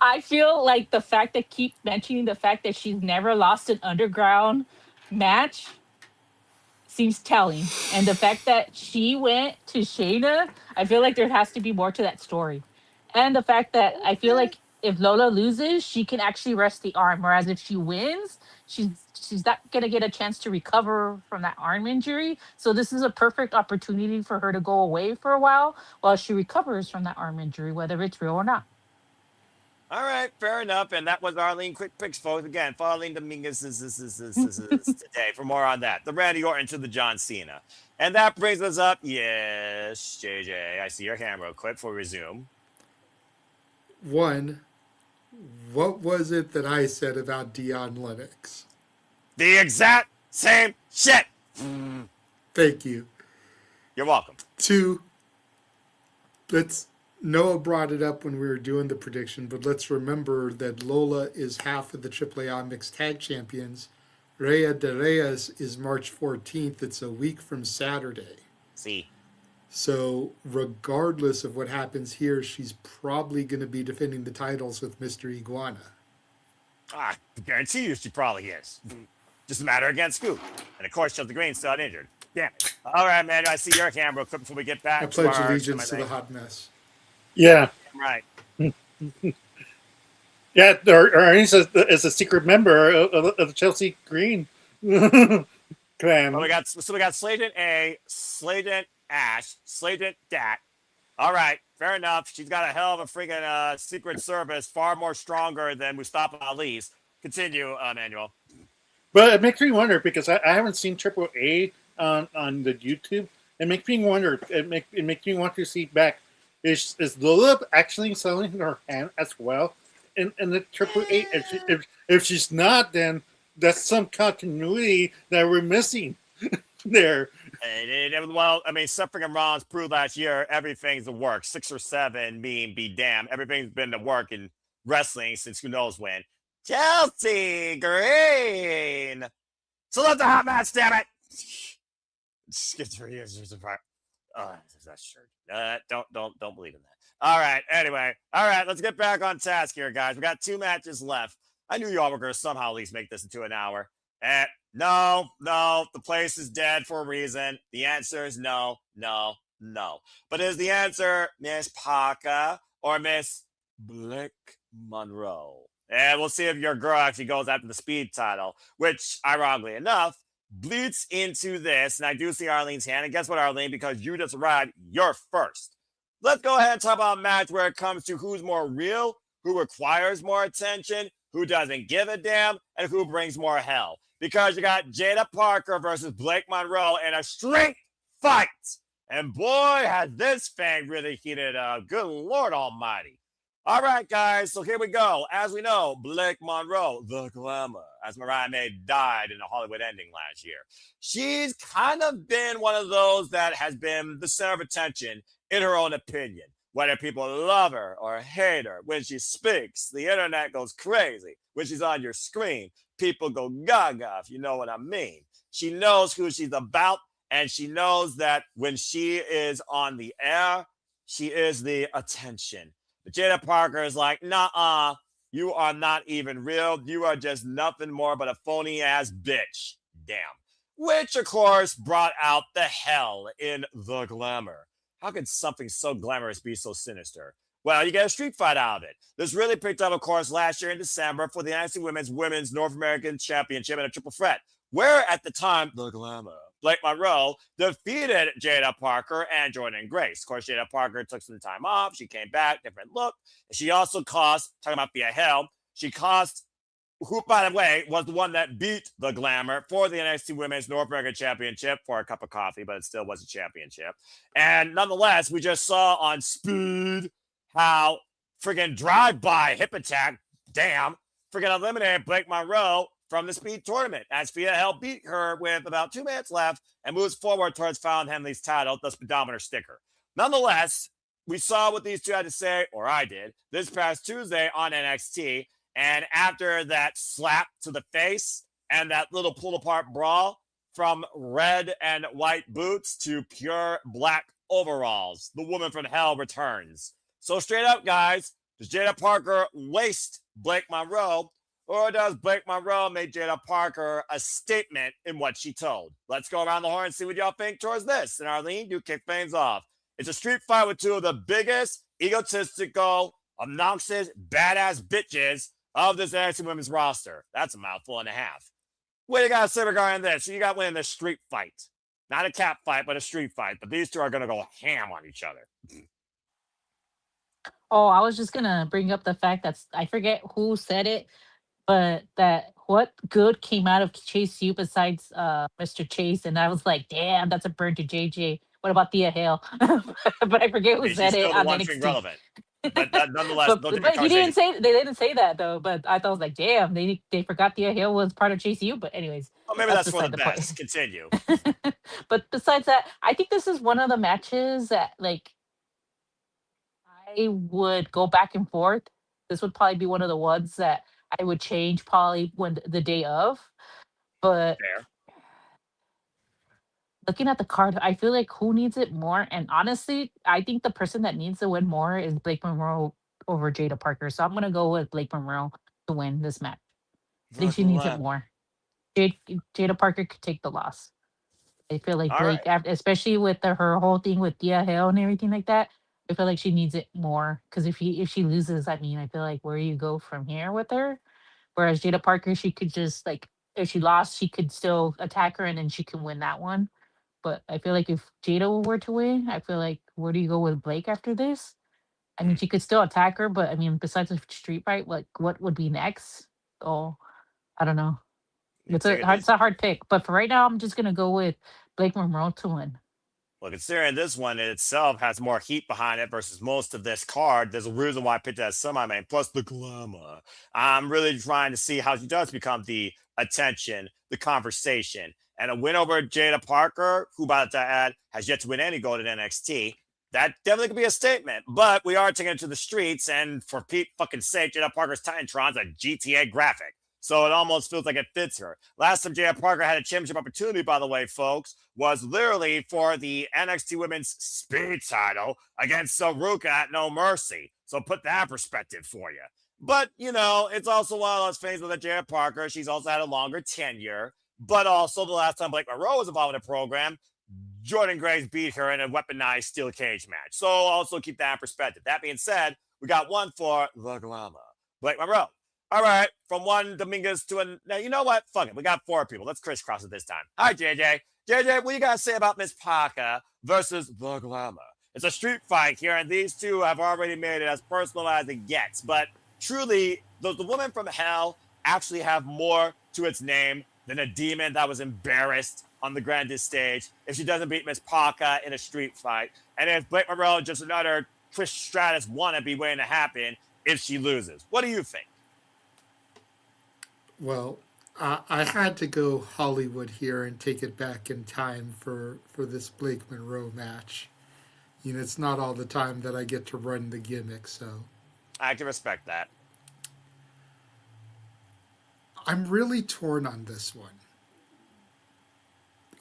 I feel like the fact that keep mentioning the fact that she's never lost an underground match seems telling. And the fact that she went to Shayna, I feel like there has to be more to that story. And the fact that I feel Okay. like if Lola loses, she can actually rest the arm. Whereas if she wins, she's not gonna get a chance to recover from that arm injury. So this is a perfect opportunity for her to go away for a while she recovers from that arm injury, whether it's real or not. All right, fair enough. And that was Arlene Quick Picks, folks. Again, follow Arlene Dominguez is today for more on that. The Randy Orton to the John Cena. And that brings us up. Yes, JJ, I see your hand real quick before we resume. One, what was it that I said about Dion Lennox? The exact same shit. Thank you. You're welcome. Two, Noah brought it up when we were doing the prediction, but let's remember that Lola is half of the AAA Mixed Tag Champions. Rhea de Reyes is March 14th. It's a week from Saturday. See. So regardless of what happens here, she's probably going to be defending the titles with Mr. Iguana. I guarantee you she probably is. Just a matter against Scoop. And of course, Chelsea Green's still injured. Damn it. All right, man. I see your hand real quick before we get back I to pledge our allegiance to the hot mess. Yeah. Right. Yeah, Ernest is a secret member of the Chelsea Green clan. Well, we got Slayton A, Slayton Ash, Slayton Dat. All right, fair enough. She's got a hell of a freaking secret service, far more stronger than Mustafa Ali's. Continue, Manuel. But it makes me wonder because I haven't seen Triple A on the YouTube. It makes me wonder. It makes me want to see back. Is Lola actually selling her hand as well in the Triple A? If she's not, then that's some continuity that we're missing. there. Well, I mean, suffering and Ron's proved last year everything's a work. 6 or 7 mean be damned. Everything's been a work in wrestling since who knows when. Chelsea Green. So let the hot match, damn it. Schizophrenia. That's shirt. Don't believe in that. All right. Anyway, all right. Let's get back on task here, guys. We got 2 matches left. I knew y'all were gonna somehow at least make this into an hour. No. The place is dead for a reason. The answer is no. But is the answer Miss Parker or Miss Blick Monroe? And we'll see if your girl actually goes after the speed title, which, ironically enough, bleeds into this. And I do see Arlene's hand. And guess what, Arlene? Because you just arrived, you're first. Let's go ahead and talk about a match where it comes to who's more real, who requires more attention, who doesn't give a damn, and who brings more hell. Because you got Jada Parker versus Blake Monroe in a street fight. And boy, has this thing really heated up. Good Lord Almighty. All right, guys, so here we go. As we know, Blake Monroe, the glamour, as Mariah May died in a Hollywood ending last year. She's kind of been one of those that has been the center of attention in her own opinion. Whether people love her or hate her, when she speaks, the internet goes crazy. When she's on your screen, people go gaga, if you know what I mean. She knows who she's about, and she knows that when she is on the air, she is the attention. But Jada Parker is like, nah, you are not even real. You are just nothing more but a phony ass bitch. Damn. Which, of course, brought out the hell in the glamour. How could something so glamorous be so sinister? Well, you get a street fight out of it. This really picked up, of course, last year in December for the NXT Women's North American Championship in a triple threat, where at the time, the glamour, Blake Monroe defeated Jada Parker and Jordan Grace. Of course, Jada Parker took some time off. She came back, different look. She also cost, talking about via hell, she cost, who, by the way, was the one that beat the glamour for the NXT Women's North American Championship for a cup of coffee, but it still was a championship. And nonetheless, we just saw on Speed how friggin' drive-by hip attack, damn, friggin' eliminated Blake Monroe from the Speed tournament, as Via Hell beat her with about 2 minutes left and moves forward towards Fallon Henley's title, the speedometer sticker. Nonetheless, we saw what these two had to say, or I did, this past Tuesday on NXT. And after that slap to the face and that little pull-apart brawl, from red and white boots to pure black overalls, the woman from hell returns. So straight up, guys, does Jada Parker waste Blake Monroe, or does Blake Monroe make Jada Parker a statement in what she told? Let's go around the horn and see what y'all think towards this. And Arlene, you kick things off. It's a street fight with 2 of the biggest, egotistical, obnoxious, badass bitches of this NXT Women's roster. That's a mouthful and a half. What do you got to say regarding this? So you got winning this street fight. Not a cat fight, but a street fight. But these two are going to go ham on each other. Oh, I was just gonna bring up the fact that I forget who said it, but that what good came out of Chase U besides Mr. Chase, and I was like, damn, that's a burn to JJ. What about Thea Hale? But I forget who She's said it still the on one thing NXT. relevant. But nonetheless, no different But he conversation. didn't say they didn't say that though. But I thought I was like, damn, they forgot Thea Hale was part of Chase U. But anyways, Well, maybe that's for the beside the point. best. Continue. But besides that, I think this is one of the matches that like I would go back and forth. This would probably be one of the ones that I would change probably when the day of. But Fair. looking at the card, I feel like who needs it more? And honestly, I think the person that needs to win more is Blake Monroe over Jada Parker. So I'm gonna go with Blake Monroe to win this match. I think she needs it more. Jada Parker could take the loss. I feel like All right. Blake, especially with her whole thing with Dia Hill and everything like that, I feel like she needs it more. Because if she loses, I mean, I feel like where you go from here with her. Whereas Jada Parker, she could just like if she lost, she could still attack her and then she can win that one. But I feel like if Jada were to win, I feel like where do you go with Blake after this? I mean, she could still attack her, but I mean, besides a street fight, like what would be next? Oh, I don't know. It's a hard pick, but for right now, I'm just gonna go with Blake Monroe to win. Well, considering this one in itself has more heat behind it versus most of this card, there's a reason why I picked it as semi-main, plus the glamour. I'm really trying to see how she does become the attention, the conversation, and a win over Jada Parker, who, by the add, has yet to win any gold in NXT. That definitely could be a statement, but we are taking it to the streets, and for Pete fucking sake, Jada Parker's Titantron's a GTA graphic. So it almost feels like it fits her. Last time Jada Parker had a championship opportunity, by the way, folks, was literally for the NXT Women's Speed title against Saruka at No Mercy. So put that in perspective for you. But, it's also one of those things with Jada Parker. She's also had a longer tenure. But also, the last time Blake Monroe was involved in the program, Jordan Grace beat her in a weaponized steel cage match. So also keep that in perspective. That being said, we got one for the Glamour, Blake Monroe. All right, from one Dominguez to a... Now, you know what? Fuck it. We got 4 people. Let's crisscross it this time. Hi, JJ. JJ, what you got to say about Miss Parker versus the Glamour? It's a street fight here, and these two have already made it as personal as it gets. But truly, does the woman from hell actually have more to its name than a demon that was embarrassed on the grandest stage if she doesn't beat Miss Parker in a street fight? And if Blake Monroe is just another Trish Stratus wannabe waiting to happen if she loses? What do you think? Well, I had to go Hollywood here and take it back in time for this Blake Monroe match. It's not all the time that I get to run the gimmick, so I can respect that. I'm really torn on this one.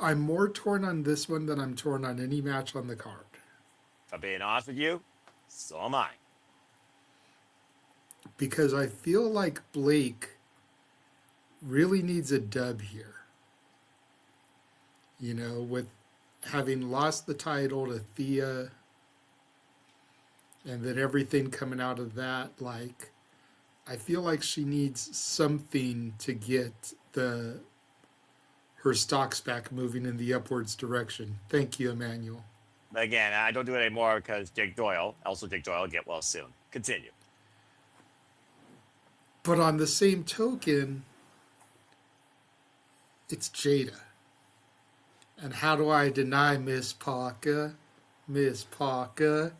I'm more torn on this one than I'm torn on any match on the card. If I'm being honest with you, so am I. Because I feel like Blake really needs a dub here. With having lost the title to Thea and then everything coming out of that, I feel like she needs something to get her stocks back moving in the upwards direction. Thank you, Emmanuel. Again, I don't do it anymore because Jake Doyle, get well soon. Continue. But on the same token, it's Jada. And how do I deny Miss Parker? Miss Parker?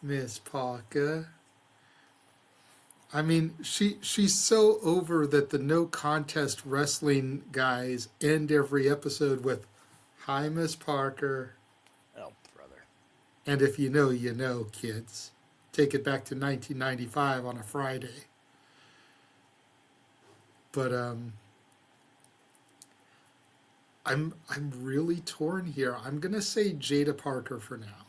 Miss Parker? I mean, she's so over that the no contest wrestling guys end every episode with, "Hi, Miss Parker." Oh, brother. And if you know, kids. Take it back to 1995 on a Friday. But I'm really torn here. I'm gonna say Jada Parker for now.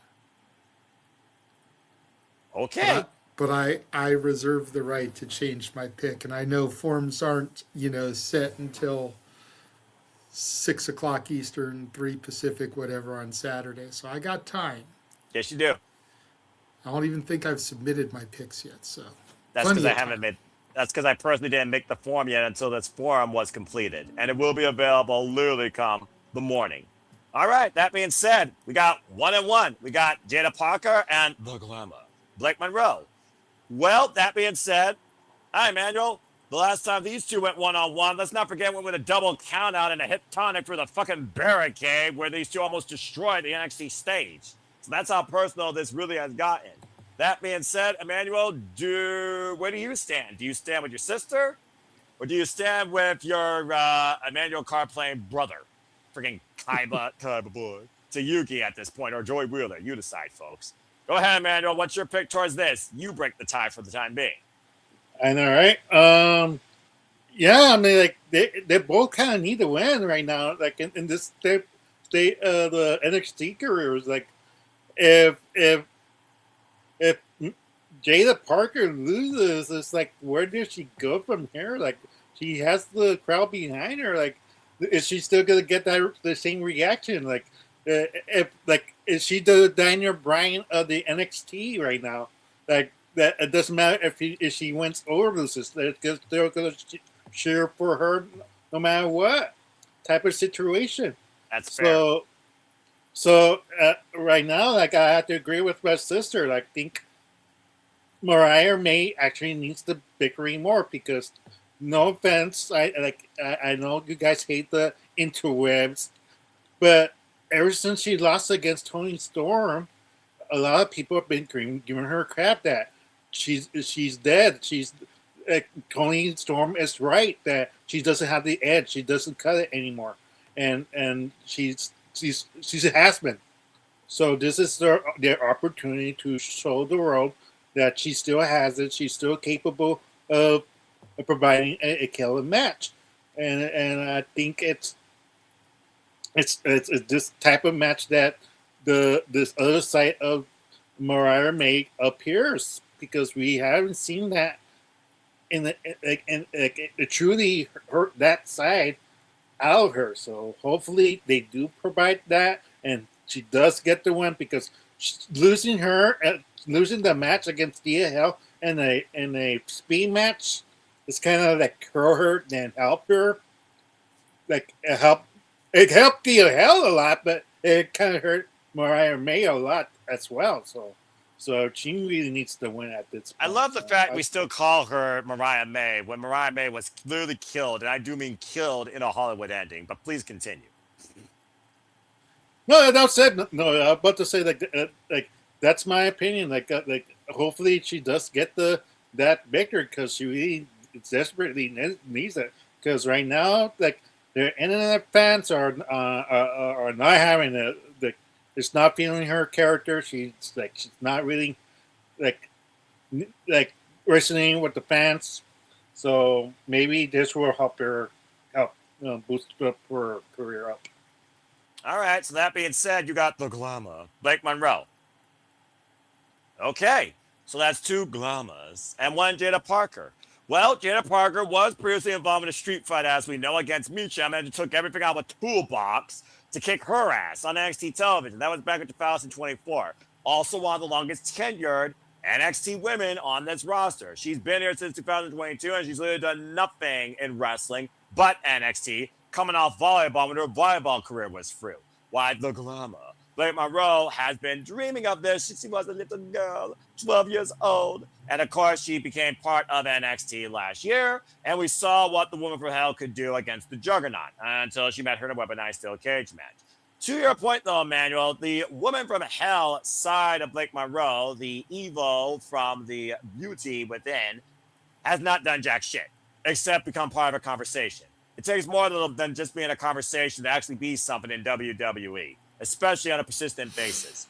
Okay. But I reserve the right to change my pick, and I know forms aren't set until 6 o'clock Eastern, 3 Pacific, whatever on Saturday. So I got time. Yes, you do. I don't even think I've submitted my picks yet. So That's because I haven't made. That's because I personally didn't make the form yet until this forum was completed, and it will be available literally come the morning. All right. That being said, we got 1 and 1. We got Jada Parker and the Glamour, Blake Monroe. Well, that being said, hi, Emmanuel. The last time these two went 1-on-1, let's not forget we went with a double count out and a hip tonic through the fucking barricade where these two almost destroyed the NXT stage. So that's how personal this really has gotten. That being said, Emmanuel, where do you stand? Do you stand with your sister? Or do you stand with your Emmanuel card playing brother? Freaking Kaiba boy. To Yuki at this point, or Joey Wheeler. You decide, folks. Go ahead, Emmanuel. What's your pick towards this? You break the tie for the time being. I know, right? Yeah, I mean, they both kind of need to win right now. In this state, the NXT careers, if Jada Parker loses, it's where does she go from here? She has the crowd behind her. Is she still gonna get the same reaction? Is she the Daniel Bryan of the NXT right now? That it doesn't matter if she wins or loses. They're gonna cheer for her no matter what type of situation. That's fair. So right now, I have to agree with my sister. I think Mariah May actually needs to bickering more because, no offense, I know you guys hate the interwebs, but ever since she lost against Toni Storm, a lot of people have been giving her crap that she's dead. Toni Storm is right that she doesn't have the edge. She doesn't cut it anymore. and she has been. So this is their opportunity to show the world that she still has it. She's still capable of providing a killer match, and I think it's this type of match that this other side of Mariah May appears, because we haven't seen that in the it truly hurt that side out of her. So hopefully they do provide that, and she does get the win, because losing her losing the match against Dia Hell in a speed match is kind of like hurt her than help her. Like it helped Dia Hell a lot, but it kind of hurt Mariah May a lot as well. So she really needs to win at this I point. love the fact we still call her Mariah May when Mariah May was clearly killed, and I do mean killed in a Hollywood ending. But please continue. No, that said, no. I'm about to say like that's my opinion. Like hopefully she does get that victory, because she really desperately needs it. Because right now, like their internet fans are not having the it's not feeling her character. She's not really like like resonating with the fans. So maybe this will help her boost up her career up. All right. So that being said, you got the glamour, Blake Monroe. Okay. So that's 2 glamours and 1 Jada Parker. Well, Jada Parker was previously involved in a street fight, as we know, against Micha, and took everything out of a toolbox to kick her ass on NXT television. That was back in 2024. Also one of the longest tenured NXT women on this roster. She's been here since 2022, and she's literally done nothing in wrestling but NXT, coming off volleyball when her volleyball career was through. Why the glamour? Blake Monroe has been dreaming of this since she was a little girl, 12 years old. And of course, she became part of NXT last year. And we saw what the Woman from Hell could do against the Juggernaut until she met her in a weaponized steel cage match. To your point, though, Emmanuel, the Woman from Hell side of Blake Monroe, the evil from the beauty within, has not done jack shit except become part of a conversation. It takes more than just being a conversation to actually be something in WWE, especially on a persistent basis.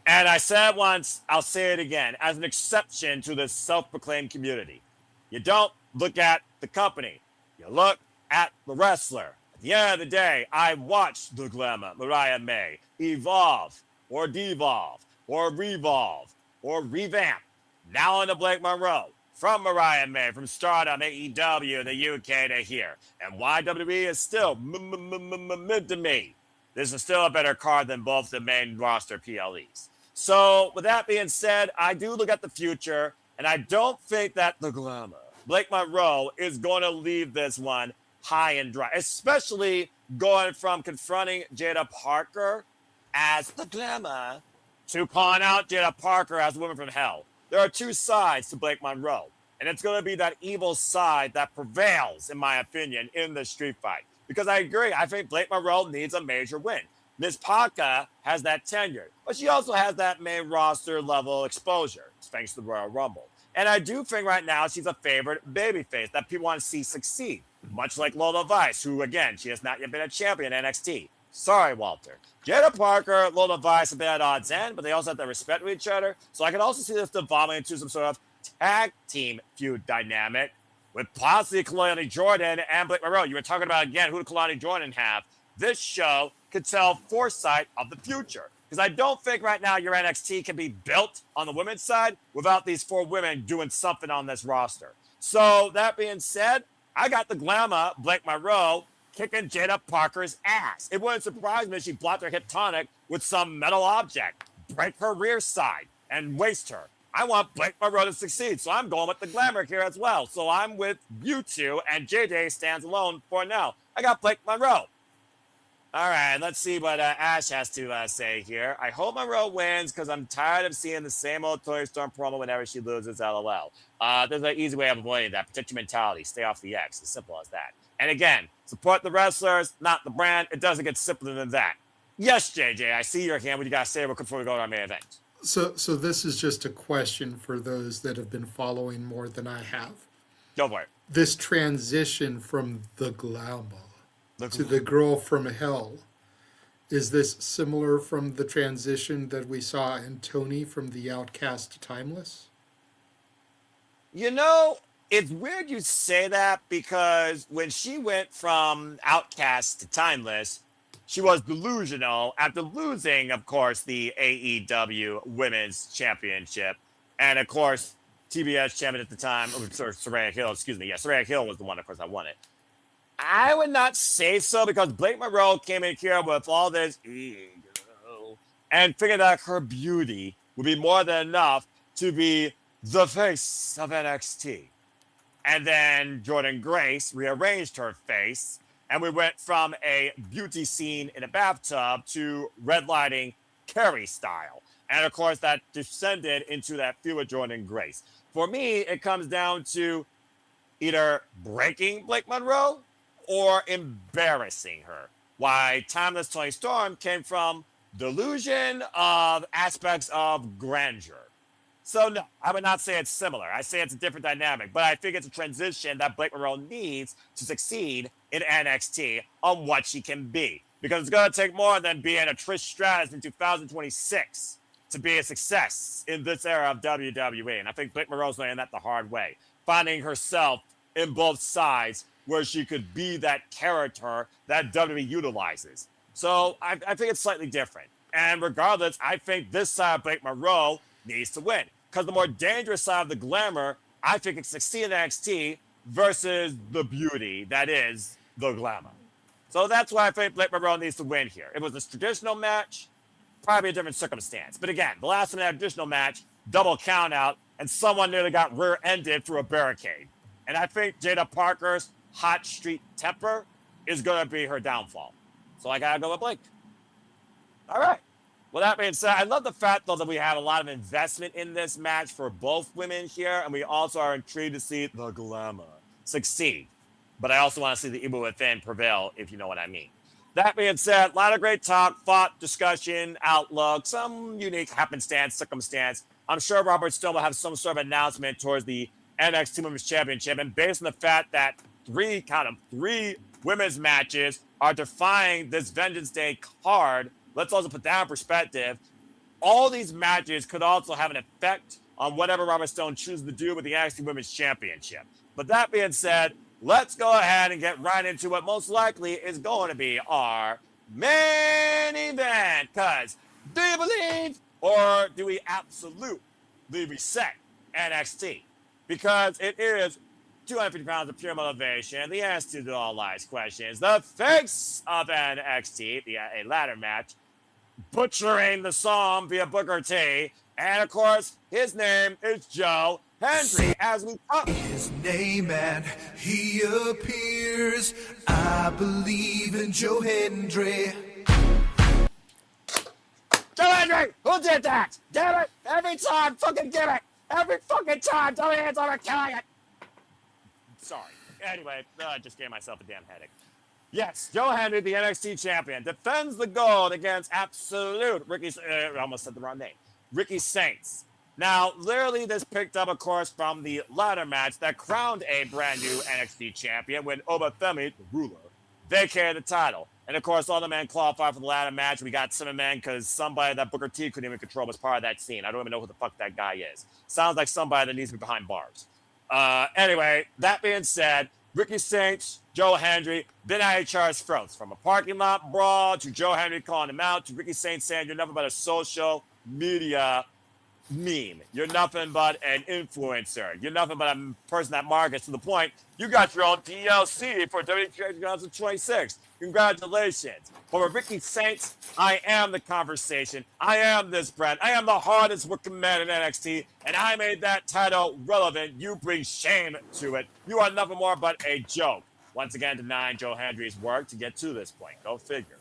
And I said it once, I'll say it again, as an exception to the self-proclaimed community. You don't look at the company. You look at the wrestler. At the end of the day, I watched the glamour, Mariah May, evolve or devolve or revolve or revamp. Now on to Blake Monroe. From Mariah May, from Stardom, AEW, the UK to here. And why WWE is still mid to me. This is still a better card than both the main roster PLEs. So with that being said, I do look at the future, and I don't think that the glamour, Blake Monroe, is going to leave this one high and dry, especially going from confronting Jada Parker as the glamour to calling out Jada Parker as a Woman from Hell. There are 2 sides to Blake Monroe, and it's going to be that evil side that prevails, in my opinion, in the street fight. Because I agree, I think Blake Monroe needs a major win. Miss Parker has that tenure, but she also has that main roster level exposure, thanks to the Royal Rumble. And I do think right now she's a favorite babyface that people want to see succeed, much like Lola Vice, who, again, she has not yet been a champion in NXT. Sorry, Walter. Jada Parker, Lola Vice have been at odds end, but they also have to respect with each other. So I can also see this evolving into some sort of tag team feud dynamic with possibly Kalani Jordan and Blake Monroe. You were talking about, again, who did Kalani Jordan have? This show could tell foresight of the future. Because I don't think right now your NXT can be built on the women's side without these 4 women doing something on this roster. So that being said, I got the glamour, Blake Monroe, kicking Jada Parker's ass. It wouldn't surprise me if she blocked her hip tonic with some metal object, break her rear side, and waste her. I want Blake Monroe to succeed, so I'm going with the glamour here as well. So I'm with you 2, and JJ stands alone for now. I got Blake Monroe. All right, let's see what Ash has to say here. I hope Monroe wins because I'm tired of seeing the same old Tony Storm promo whenever she loses, LOL. There's an easy way of avoiding that. Protect your mentality. Stay off the X. As simple as that. And again, support the wrestlers, not the brand. It doesn't get simpler than that. Yes, JJ, I see your hand. What do you got to say before we go to our main event? So this is just a question for those that have been following more than I have. Go for it. This transition from the glamour to the girl from hell. Is this similar from the transition that we saw in Tony from the Outcast to Timeless? You know, it's weird you say that because when she went from Outcast to Timeless, she was delusional after losing, of course, the AEW Women's Championship. And of course, TBS champion at the time, Saraya Hill, excuse me. Yeah, Saraya Hill was the one, of course, that won it. I would not say so because Blake Monroe came in here with all this ego and figured that her beauty would be more than enough to be the face of NXT. And then Jordan Grace rearranged her face, and we went from a beauty scene in a bathtub to redlining Carrie style. And of course, that descended into that feud with Jordan Grace. For me, it comes down to either breaking Blake Monroe or embarrassing her. Why Timeless Tony Storm came from delusion of aspects of grandeur. So no, I would not say it's similar. I say it's a different dynamic, but I think it's a transition that Blake Monroe needs to succeed in NXT on what she can be. Because it's going to take more than being a Trish Stratus in 2026 to be a success in this era of WWE. And I think Blake Monroe's learning that the hard way, finding herself in both sides where she could be that character that WWE utilizes. So I think it's slightly different. And regardless, I think this side of Blake Monroe needs to win. Because the more dangerous side of the glamour, I think, can succeed in NXT versus the beauty that is the glamour. So that's why I think Blake Monroe needs to win here. It was a traditional match, probably a different circumstance. But again, the last time in that traditional match, double count out, and someone nearly got rear-ended through a barricade. And I think Jada Parker's hot street temper is going to be her downfall. So I got to go with Blake. All right. Well, that being said, I love the fact, though, that we have a lot of investment in this match for both women here, and we also are intrigued to see the glamour succeed. But I also want to see the evil within prevail, if you know what I mean. That being said, a lot of great talk, thought, discussion, outlook, some unique happenstance, circumstance. I'm sure Robert Stone will have some sort of announcement towards the NXT Women's Championship, and based on the fact that three women's matches are defying this Vengeance Day card, let's also put that in perspective. All these matches could also have an effect on whatever Robert Stone chooses to do with the NXT Women's Championship. But that being said, let's go ahead and get right into what most likely is going to be our main event. Because do you believe or do we absolutely reset NXT? Because it is 250 pounds of pure motivation, the answer to all lies questions, the face of NXT, a ladder match, butchering the song via Booker T, and of course, his name is Joe Hendry. As we talk his name and he appears, I believe in Joe Hendry. Joe Hendry, who did that? Damn it! Every time, fucking give it! Every fucking time, tell me it's over killing it! Sorry. Anyway, I just gave myself a damn headache. Yes, Joe Hendry, the NXT champion, defends the gold against absolute I almost said the wrong name. Ricky Saints. Now, literally, this picked up, of course, from the ladder match that crowned a brand new NXT champion when Obafemi, the ruler, vacated the title. And of course, all the men qualified for the ladder match. We got 7 men because somebody that Booker T couldn't even control was part of that scene. I don't even know who the fuck that guy is. Sounds like somebody that needs to be behind bars. Anyway, that being said, Ricky Saints, Joe Hendry, been at each other's throats. From a parking lot brawl to Joe Hendry calling him out to Ricky Saints saying you're nothing but a social media meme. You're nothing but an influencer. You're nothing but a person that markets to the point you got your own DLC for WWE 2026. Congratulations. But with Ricky Saints, I am the conversation. I am this brand. I am the hardest working man in NXT, and I made that title relevant. You bring shame to it. You are nothing more but a joke. Once again, denying Joe Hendry's work to get to this point. Go figure.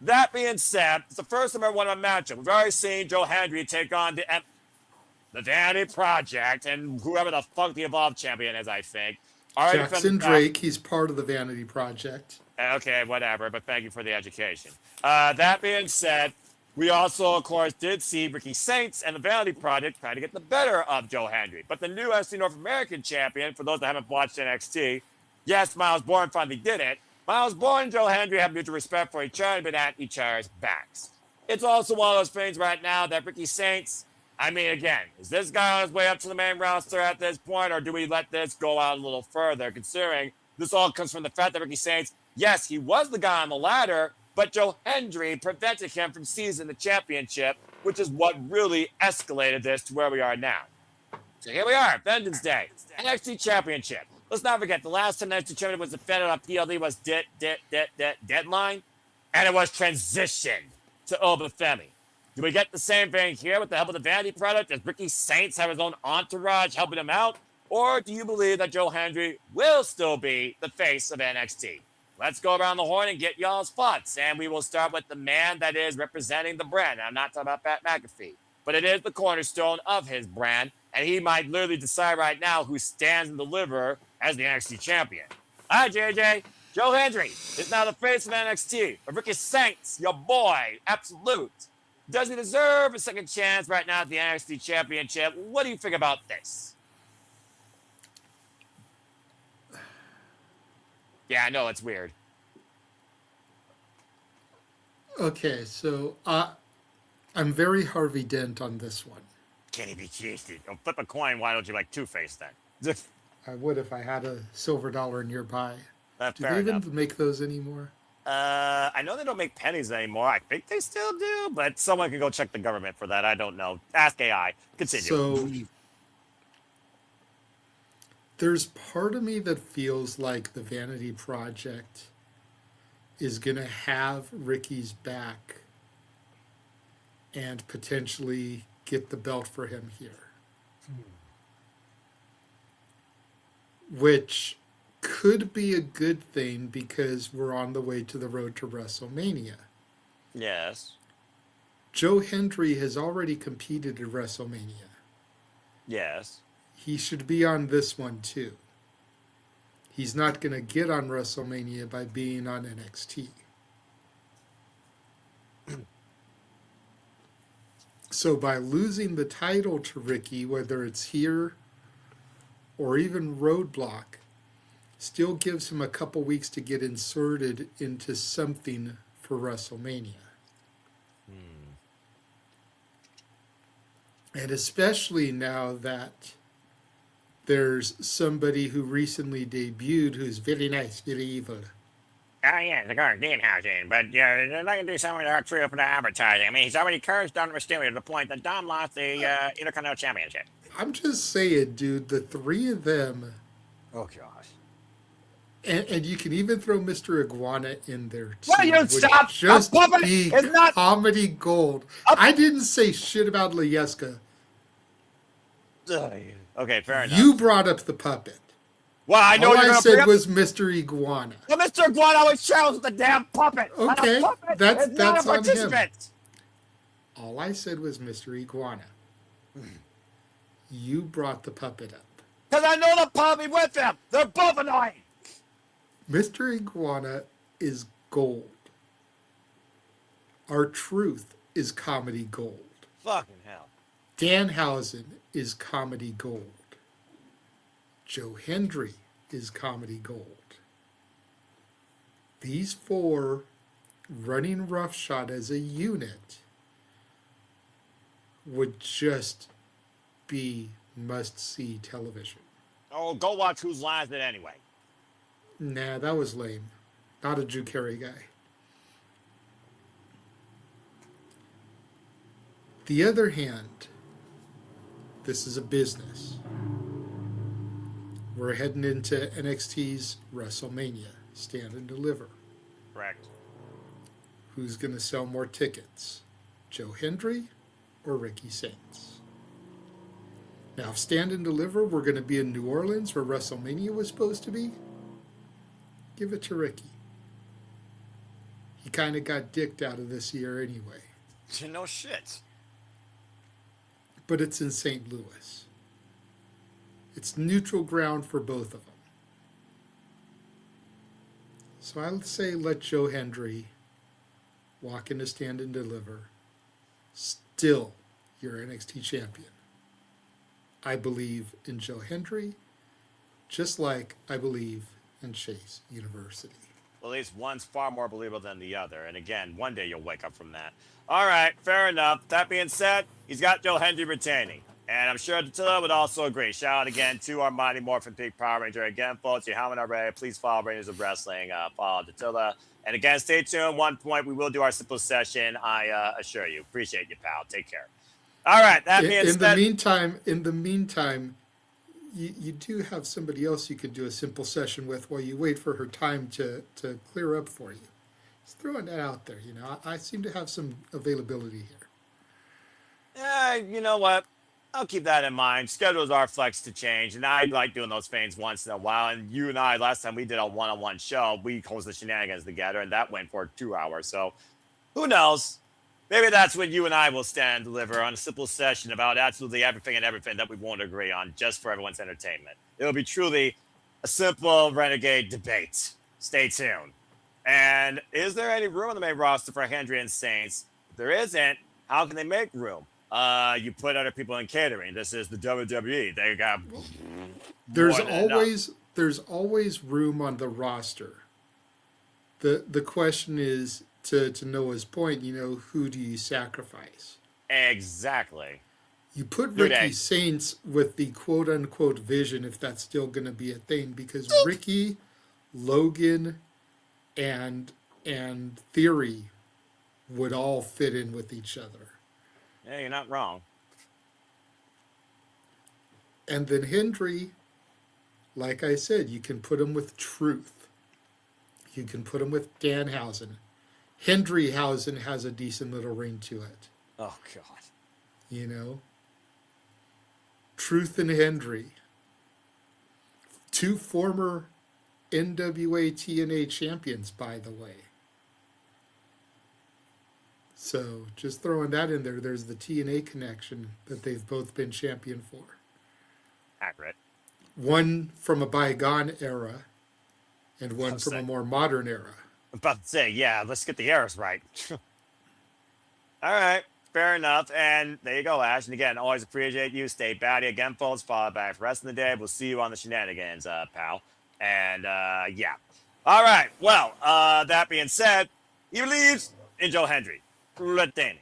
That being said, it's the first time I won a matchup. We've already seen Joe Hendry take on the Vanity Project and whoever the fuck the Evolve champion is, I think. Jackson Drake, he's part of the Vanity Project. Okay, whatever, but thank you for the education. That being said, we also, of course, did see Ricky Saints and the Vanity Project try to get the better of Joe Hendry. But the new NXT North American champion, for those that haven't watched NXT, yes, Miles Bourne finally did it, Miles Bourne and Joe Hendry have mutual respect for each other and been at each other's backs. It's also one of those things right now that Ricky Saints, I mean, again, is this guy on his way up to the main roster at this point, or do we let this go out a little further, considering this all comes from the fact that Ricky Saints, yes, he was the guy on the ladder, but Joe Hendry prevented him from seizing the championship, which is what really escalated this to where we are now. So here we are, Vengeance Day, NXT Championship. Let's not forget, the last time NXT Championship was defended on PLD was Deadline, and it was transitioned to Obafemi. Do we get the same thing here with the help of the Vanity product? Does Ricky Saints have his own entourage helping him out? Or do you believe that Joe Hendry will still be the face of NXT? Let's go around the horn and get y'all's thoughts. And we will start with the man that is representing the brand. I'm not talking about Pat McAfee, but it is the cornerstone of his brand. And he might literally decide right now who stands and deliver as the NXT champion. All right, JJ. Joe Hendry is now the face of NXT. But Ricky Saints, your boy, absolute. Does he deserve a second chance right now at the NXT championship? What do you think about this? Yeah, I know, it's weird. Okay, so I'm very Harvey Dent on this one. Can he be cheated? Oh, flip a coin, why don't you like Two-Face then? I would if I had a silver dollar nearby. Do Fair they enough. even make those anymore? I know they don't make pennies anymore. I think they still do, but someone can go check the government for that. I don't know. Ask AI. Continue. So there's part of me that feels like the Vanity Project is going to have Ricky's back and potentially get the belt for him here. Which could be a good thing because we're on the way to the road to WrestleMania. Yes. Joe Hendry has already competed at WrestleMania. Yes. He should be on this one too. He's not going to get on WrestleMania by being on NXT. So by losing the title to Ricky, whether it's here or even Roadblock, still gives him a couple weeks to get inserted into something for WrestleMania. And especially now that there's somebody who recently debuted who's very nice, very evil. Oh, yeah, the Garth Dienhausen, but they're not going to do something to true for the advertising. I mean, he's already cursed Don Mysterio to the point that Dom lost the Intercontinental Championship. I'm just saying, dude, the three of them, Oh, gosh. and you can even throw Mr. Iguana in there too. Will you would stop? Just A puppet be is not- comedy gold. I didn't say shit about Lieska. Okay, fair enough. You brought up the puppet. Well, I know All you're I going to said bring up... was Mr. Iguana. Well, Mr. Iguana always travels with the damn puppet. Okay, And a puppet that's is not a on him. participant. All I said was Mr. Iguana. You brought the puppet up. Because I know the puppet with him. They're both annoying. Mr. Iguana is gold. Our Truth is comedy gold. Fucking hell. Danhausen is comedy gold. Joe Hendry is comedy gold. These four running roughshod as a unit would just be must-see television. Oh, go watch Whose Line Is It Anyway. Nah, that was lame. Not a Drew Carey guy. The other hand, this is a business. We're heading into NXT's WrestleMania, Stand and Deliver. Correct. Who's going to sell more tickets, Joe Hendry or Ricky Saints? Now, if Stand and Deliver, we're going to be in New Orleans where WrestleMania was supposed to be, give it to Ricky. He kind of got dicked out of this year anyway. No shit. But it's in St. Louis. It's neutral ground for both of them. So I'll say let Joe Hendry walk into Stand and Deliver. Still your NXT champion. I believe in Joe Hendry, just like I believe in Chase University. Well, at least one's far more believable than the other. And again, one day you'll wake up from that. All right, fair enough. That being said, he's got Joe Hendry retaining. And I'm sure Attila would also agree. Shout out again to our Mighty Morphin Peak Power Ranger. Again, folks, if you haven't already, please follow Rangers of Wrestling. Follow Attila. And again, stay tuned. One point, we will do our simple session. I assure you. Appreciate you, pal. Take care. All right, that being In said. the meantime, you do have somebody else you could do a simple session with while you wait for her time to clear up for you. Just throwing that out there. You know, I seem to have some availability here. You know what? I'll keep that in mind. Schedules are flex to change, and I like doing those things once in a while. And you and I, last time we did a one-on-one show, we hosted Shenanigans together, and that went for 2 hours. So who knows? Maybe that's when you and I will stand and deliver on a simple session about absolutely everything that we won't agree on, just for everyone's entertainment. It'll be truly a simple renegade debate. Stay tuned. And is there any room on the main roster for Hendry and Saints? If there isn't, how can they make room? You put other people in catering. This is the WWE. They got There's always room on the roster. The question is, to Noah's point, you know, who do you sacrifice? Exactly. You put Ricky Saints with the quote unquote vision, if that's still going to be a thing, because Ricky, Logan, and Theory would all fit in with each other. Yeah, you're not wrong. And then Hendry, like I said, you can put him with Truth. You can put him with Danhausen. Hendryhausen has a decent little ring to it. Oh, God. You know? Truth and Hendry. 2 former NWA TNA champions, by the way. So, just throwing that in there, there's the TNA connection that they've both been champion for. Accurate. One from a bygone era, and one from a more modern era. I'm about to say, yeah, let's get the eras right. All right, fair enough. And there you go, Ash. And again, always appreciate you. Stay batty again, folks. Follow back for the rest of the day. We'll see you on the shenanigans, pal. And yeah. All right. Well, that being said, he leaves in Joe Hendry. Retaining.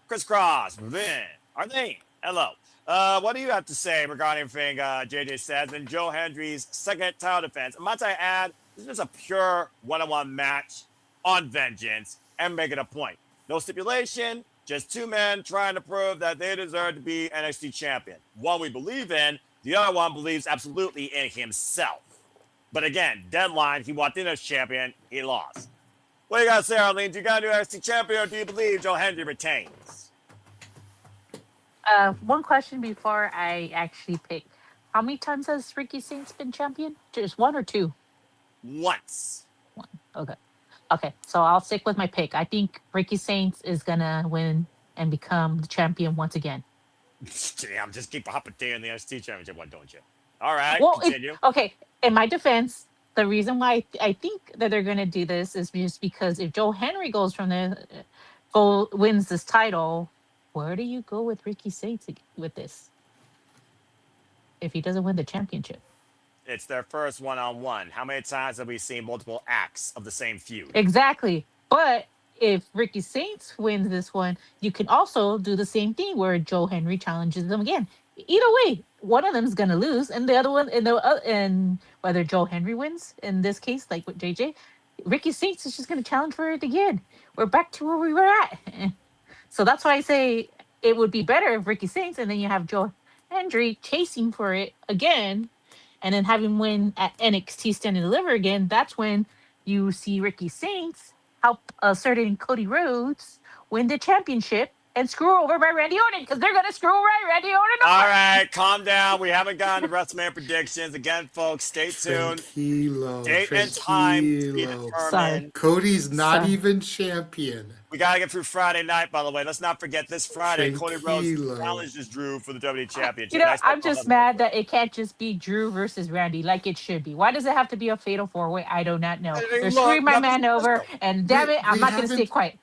Chris Cross, Vin, Arlene, hello. What do you have to say regarding everything JJ said? And Joe Hendry's second title defense. Might I add, this is a pure one-on-one match on Vengeance and make it a point. No stipulation, just 2 men trying to prove that they deserve to be NXT champion. One we believe in, the other one believes absolutely in himself. But again, deadline, he walked in as champion, he lost. What do you got to say, Arlene? Do you got to do NXT champion, or do you believe Joe Hendry retains? One question before I actually pick. How many times has Ricky Saints been champion? Just 1 or 2? Once. 1. Okay. Okay. So I'll stick with my pick. I think Ricky Saints is gonna win and become the champion once again. Damn, just keep hopping there in the NXT championship one, don't you? All right, Well, continue. okay. In my defense, the reason why I think that they're gonna do this is just because if Joe Henry goes from wins this title, where do you go with Ricky Saints with this? If he doesn't win the championship. It's their first one-on-one. How many times have we seen multiple acts of the same feud? Exactly. But if Ricky Saints wins this one, you can also do the same thing where Joe Henry challenges them again. Either way, one of them is gonna lose, and the other one, and whether Joe Henry wins in this case, like with JJ, Ricky Saints is just gonna challenge for it again. We're back to where we were at. So that's why I say it would be better if Ricky Saints, and then you have Joe Hendry chasing for it again, and then have him win at NXT Stand and Deliver again. That's when you see Ricky Saints help a certain Cody Rhodes win the championship and screw over by Randy Orton, because they're going to screw Randy Orton over. All right, calm down. We haven't gotten to WrestleMania predictions. Again, folks, stay tuned. Tranquilo, Date and time to be tranquilo. determined. Sorry. Cody's not Sorry. even champion. We got to get through Friday night, by the way. Let's not forget this Friday, Cody Rhodes Tranquilo. challenges Drew for the WWE Championship. You know, Nice I'm one. just mad that it can't just be Drew versus Randy like it should be. Why does it have to be a fatal 4-way? I do not know. Hey, They're look, screwing my nothing- man over, and damn it, I'm we not going to stay haven't- quiet.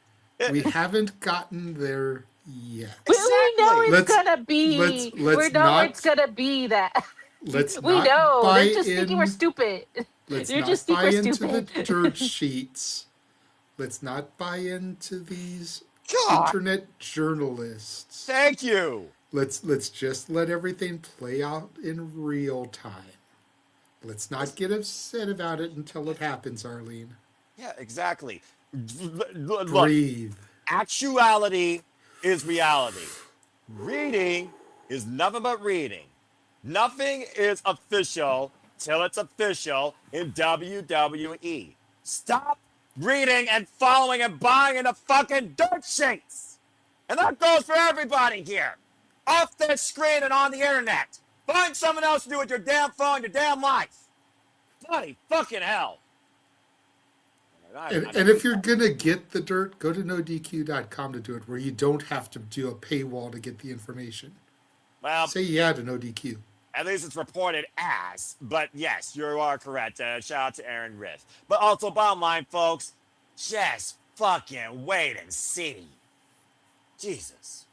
We haven't gotten there yet. We know Exactly. it's gonna be. let's We know not- it's gonna be that. Let's We not know. buy They're just thinking we're in. stupid. Let's They're just not think buy we're into the stupid. dirt sheets. Let's not buy into these God, internet journalists. thank you. Let's just let everything play out in real time. Let's not get upset about it until it happens, Arlene. Yeah, exactly. Look, Breathe. actuality is reality. Reading is nothing but reading. Nothing is official till it's official in WWE. Stop reading and following and buying into fucking dirt sheets. And that goes for everybody here. Off this screen and on the internet. Find someone else to do with your damn phone, your damn life. Bloody fucking hell. And if you're going to get the dirt, go to nodq.com to do it, where you don't have to do a paywall to get the information. Well, Say yeah to NoDQ. at least it's reported as. But yes, you are correct. Shout out to Aaron Riff. But also, bottom line, folks, just fucking wait and see. Jesus.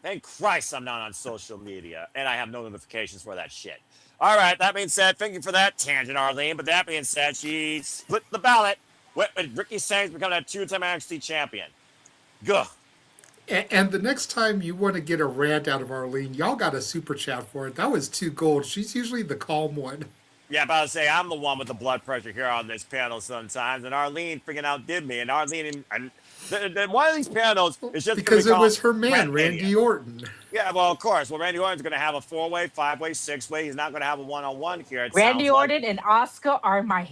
Thank Christ I'm not on social media and I have no notifications for that shit. All right, that being said, thank you for that tangent, Arlene. But that being said, she split the ballot with Ricky Sainz becoming a two-time NXT champion. Good. And the next time you want to get a rant out of Arlene, y'all got a super chat for it. That was 2 gold. She's usually the calm one. Yeah, about to say, I'm the one with the blood pressure here on this panel sometimes, and Arlene freaking outdid me. And Arlene, and one of these panels is just because it was her man, Rant Randy Mania. Orton. Yeah, well, of course. Well, Randy Orton's going to have a 4-way, 5-way, 6-way. He's not going to have a one-on-one here. It Randy sounds like. Orton and Oscar are my.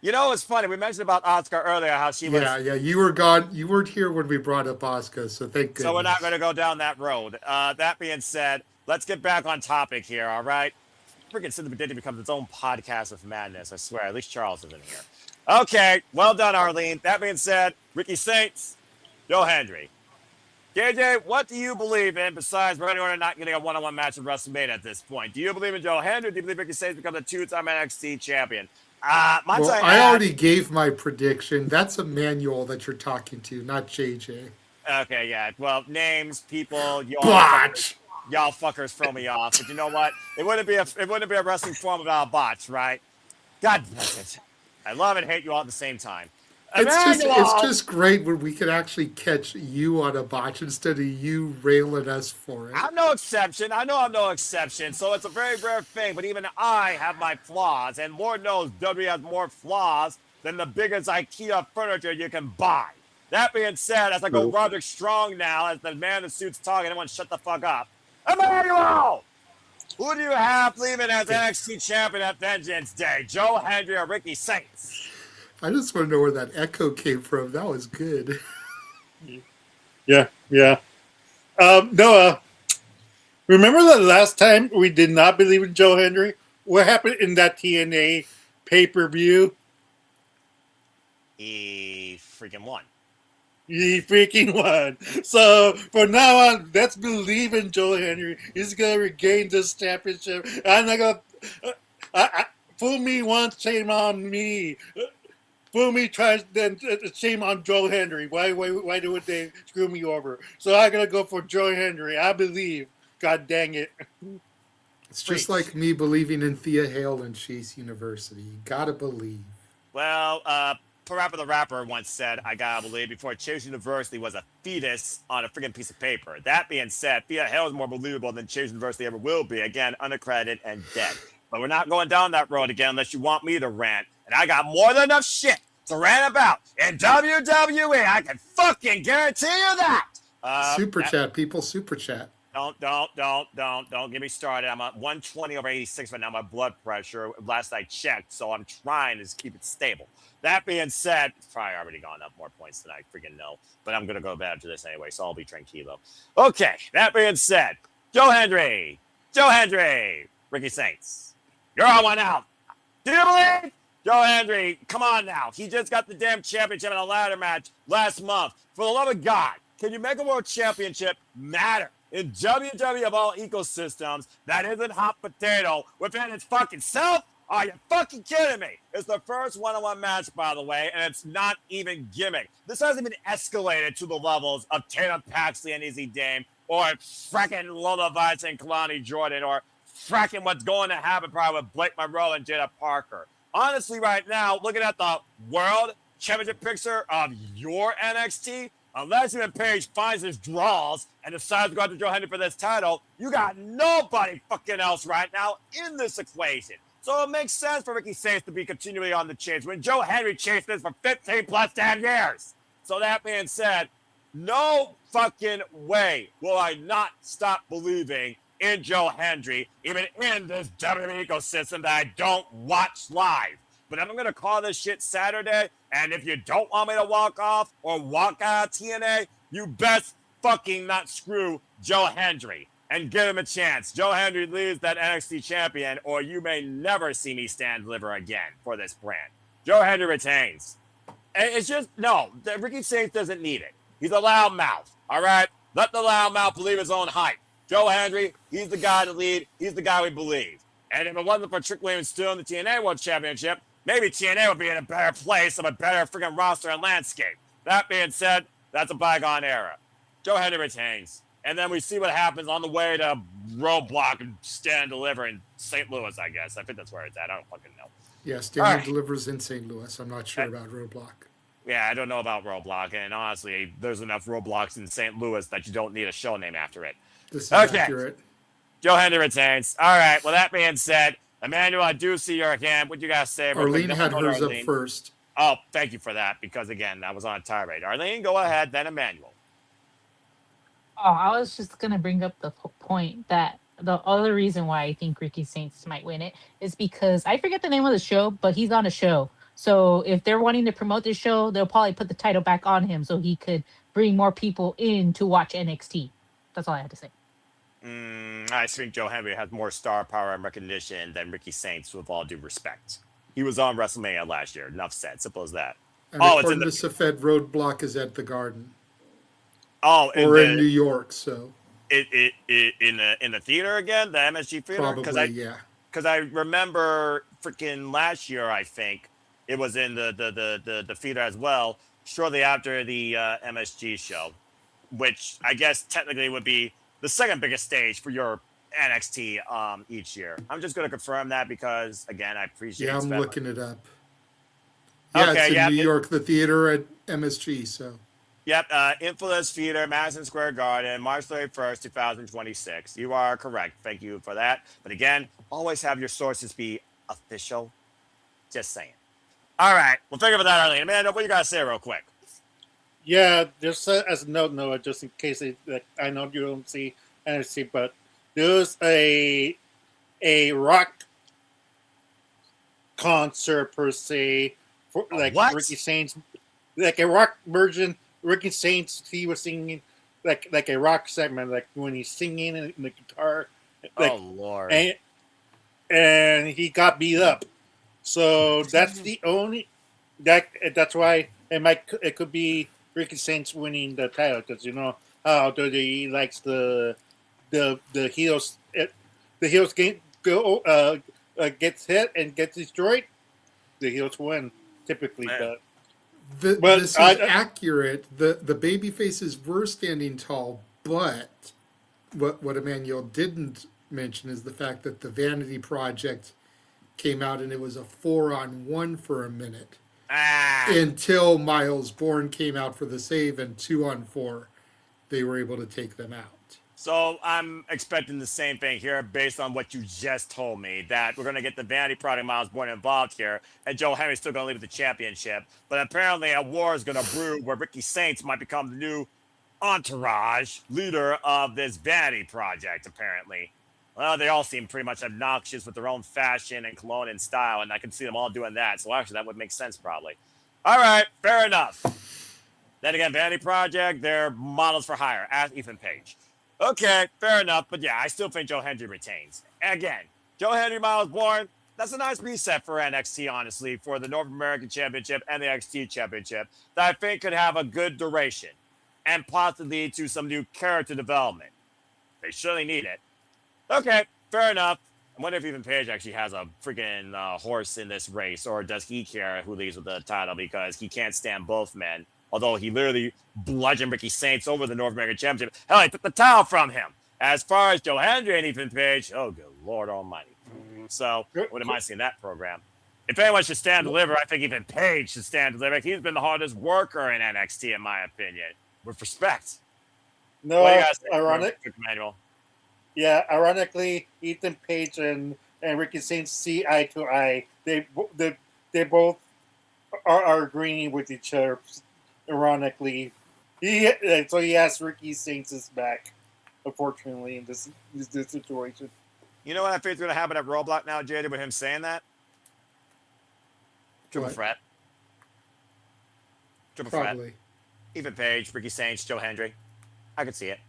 You know, it's funny. We mentioned about Oscar earlier, how she was. Yeah, you were gone. You weren't here when we brought up Asuka, so thank goodness. So we're not going to go down that road. That being said, let's get back on topic here, all right? Freaking Cinema Diddy becomes its own podcast of madness, I swear. At least Charles is in here. Okay, well done, Arlene. That being said, Ricky Saints, Joe Hendry. JJ, what do you believe in besides Randy Orton not getting a one-on-one match at WrestleMania at this point? Do you believe in Joe Hendry, or do you believe Ricky Saints becomes a two-time NXT champion? I already gave my prediction. That's a manual that you're talking to, not JJ. Okay, yeah. Well, names, people, Botch! Y'all fuckers throw me off. But you know what? It wouldn't be a wrestling form without bots, right? God bless it. I love and hate you all at the same time. It's just great when we can actually catch you on a botch instead of you railing us for it. I'm no exception. I know I'm no exception, so it's a very rare thing. But even I have my flaws, and Lord knows WWE has more flaws than the biggest IKEA furniture you can buy. That being said, as I go Roderick Strong now, as the man in the suit's talking, everyone shut the fuck up. Emmanuel! Who do you have leaving as NXT champion at Vengeance Day? Joe Hendry or Ricky Saints? I just want to know where that echo came from. That was good. Yeah. Noah, remember the last time we did not believe in Joe Hendry? What happened in that TNA pay-per-view? He freaking won. He freaking won. So from now on, let's believe in Joe Hendry. He's gonna regain this championship. I'm not gonna fool me once, shame on me. Fool me twice, then shame on Joe Hendry. Why would they screw me over? So I'm gonna go for Joe Hendry. I believe. God dang it. It's just like me believing in Thea Hale and Chase University. You gotta believe. Well, Parappa the Rapper once said, I gotta believe, before Chase University was a fetus on a freaking piece of paper. That being said, Thea Hale is more believable than Chase University ever will be. Again, unaccredited and dead. But we're not going down that road again unless you want me to rant. And I got more than enough shit to rant about in WWE. I can fucking guarantee you that. Super chat, people. Super chat. Don't get me started. I'm at 120/86 right now. My blood pressure, last I checked, so I'm trying to keep it stable. That being said, it's probably already gone up more points than I freaking know, but I'm gonna go back to this anyway, so I'll be tranquilo. Okay, that being said, Joe Hendry, Ricky Saints, you're on one out. Do you believe? Joe Hendry, come on now. He just got the damn championship in a ladder match last month. For the love of God, can you make a world championship matter in WWE of all ecosystems that isn't hot potato within its fucking self? Are you fucking kidding me? It's the first one-on-one match, by the way, and it's not even gimmick. This hasn't been escalated to the levels of Tatum Paxley and Izzy Dame, or frickin' Lola Vice and Kalani Jordan, or fracking what's going to happen probably with Blake Monroe and Jada Parker. Honestly, right now, looking at the world championship picture of your NXT, unless even Page finds his draws and decides to go after Joe Hendry for this title, you got nobody fucking else right now in this equation. So it makes sense for Ricky Saints to be continually on the chase when Joe Hendry chased this for 15 plus 10 years. So that being said, no fucking way will I not stop believing in Joe Hendry, even in this WWE ecosystem that I don't watch live. But I'm going to call this shit Saturday, and if you don't want me to walk off or walk out of TNA, you best fucking not screw Joe Hendry and give him a chance. Joe Hendry leaves that NXT champion, or you may never see me stand deliver again for this brand. Joe Hendry retains. It's just, no, Ricky Saints doesn't need it. He's a loud mouth, all right? Let the loud mouth believe his own hype. Joe Hendry, he's the guy to lead. He's the guy we believe. And if it wasn't for Trick Williams still in the TNA World Championship, maybe TNA would be in a better place of a better freaking roster and landscape. That being said, that's a bygone era. Joe Hendry retains. And then we see what happens on the way to Roadblock and Stand and Deliver in St. Louis, I guess. I think that's where it's at. I don't fucking know. Yeah, Stand and Delivers in St. Louis. I'm not sure about Roadblock. Yeah, I don't know about Roadblock. And honestly, there's enough Roadblocks in St. Louis that you don't need a show name after it. This is accurate. Joe Hendry retains. All right. Well, that being said, Emmanuel, I do see your hand. What you guys say? Arlene had hers up first. Oh, thank you for that. Because again, I was on a tirade. Arlene, go ahead. Then Emmanuel. Oh, I was just gonna bring up the point that the other reason why I think Ricky Saints might win it is because I forget the name of the show, but he's on a show. So if they're wanting to promote this show, they'll probably put the title back on him so he could bring more people in to watch NXT. That's all I had to say. I think Joe Hendry has more star power and recognition than Ricky Saints, with all due respect. He was on WrestleMania last year. Enough said. Simple as that. And according to Safed, Roadblock is at the Garden. Oh, in New York. So in the theater again, the MSG theater. Probably, yeah. Because I remember freaking last year, I think it was in the theater as well. Shortly after the MSG show, which I guess technically would be the second biggest stage for your NXT each year. I'm just going to confirm that because, again, I appreciate it. Yeah, I'm looking it up. Yeah, okay, it's in New York, the theater at MSG, so. Yep, Infamous Theater, Madison Square Garden, March 31st, 2026. You are correct. Thank you for that. But again, always have your sources be official. Just saying. All right. Well, thank you for that, Arlene. Amanda, what you got to say real quick? Yeah, just as a note, Noah, just in case I know you don't see NXT, but there's a rock concert per se for like what? Ricky Saints, like a rock version. Ricky Saints, he was singing like a rock segment, like when he's singing in the guitar. Like, oh Lord! And he got beat up, so that's the only that's why it could be Ricky Saints winning the title, because you know how he likes the heels. The heels gets hit and gets destroyed. The heels win typically, but this is accurate. The baby faces were standing tall, but what Emmanuel didn't mention is the fact that the Vanity Project came out and it was a 4-on-1 for a minute. Until Miles Bourne came out for the save, and 2-on-4, they were able to take them out. So I'm expecting the same thing here based on what you just told me, that we're going to get the Vanity Project Miles Bourne involved here, and Joe Henry's still going to leave with the championship. But apparently a war is going to brew where Ricky Saints might become the new entourage leader of this Vanity Project, apparently. Well, they all seem pretty much obnoxious with their own fashion and cologne and style, and I can see them all doing that. So actually, that would make sense probably. All right, fair enough. Then again, Vanity Project, they're models for hire. Ask Ethan Page. Okay, fair enough. But yeah, I still think Joe Hendry retains. Again, Joe Hendry, Miles Bourne, that's a nice reset for NXT, honestly, for the North American Championship and the NXT Championship that I think could have a good duration and possibly lead to some new character development. They surely need it. Okay, fair enough. I wonder if even Page actually has a freaking horse in this race, or does he care who leads with the title because he can't stand both men? Although he literally bludgeoned Ricky Saints over the North American Championship. Hell, he took the title from him. As far as Joe Hendry and Ethan Page, oh, good Lord Almighty. So wouldn't mind seeing that program. If anyone should stand and deliver, I think even Paige should stand and deliver. He's been the hardest worker in NXT, in my opinion, with respect. No, What do you guys think, Emmanuel? Yeah, ironically, Ethan Page and Ricky Saints see eye to eye. They both are agreeing with each other. Ironically, so he has Ricky Saints' back. Unfortunately, in this situation. You know what I think is going to happen at Roadblock now, JD, with him saying that? Triple threat. Triple threat. Ethan Page, Ricky Saints, Joe Hendry. I could see it.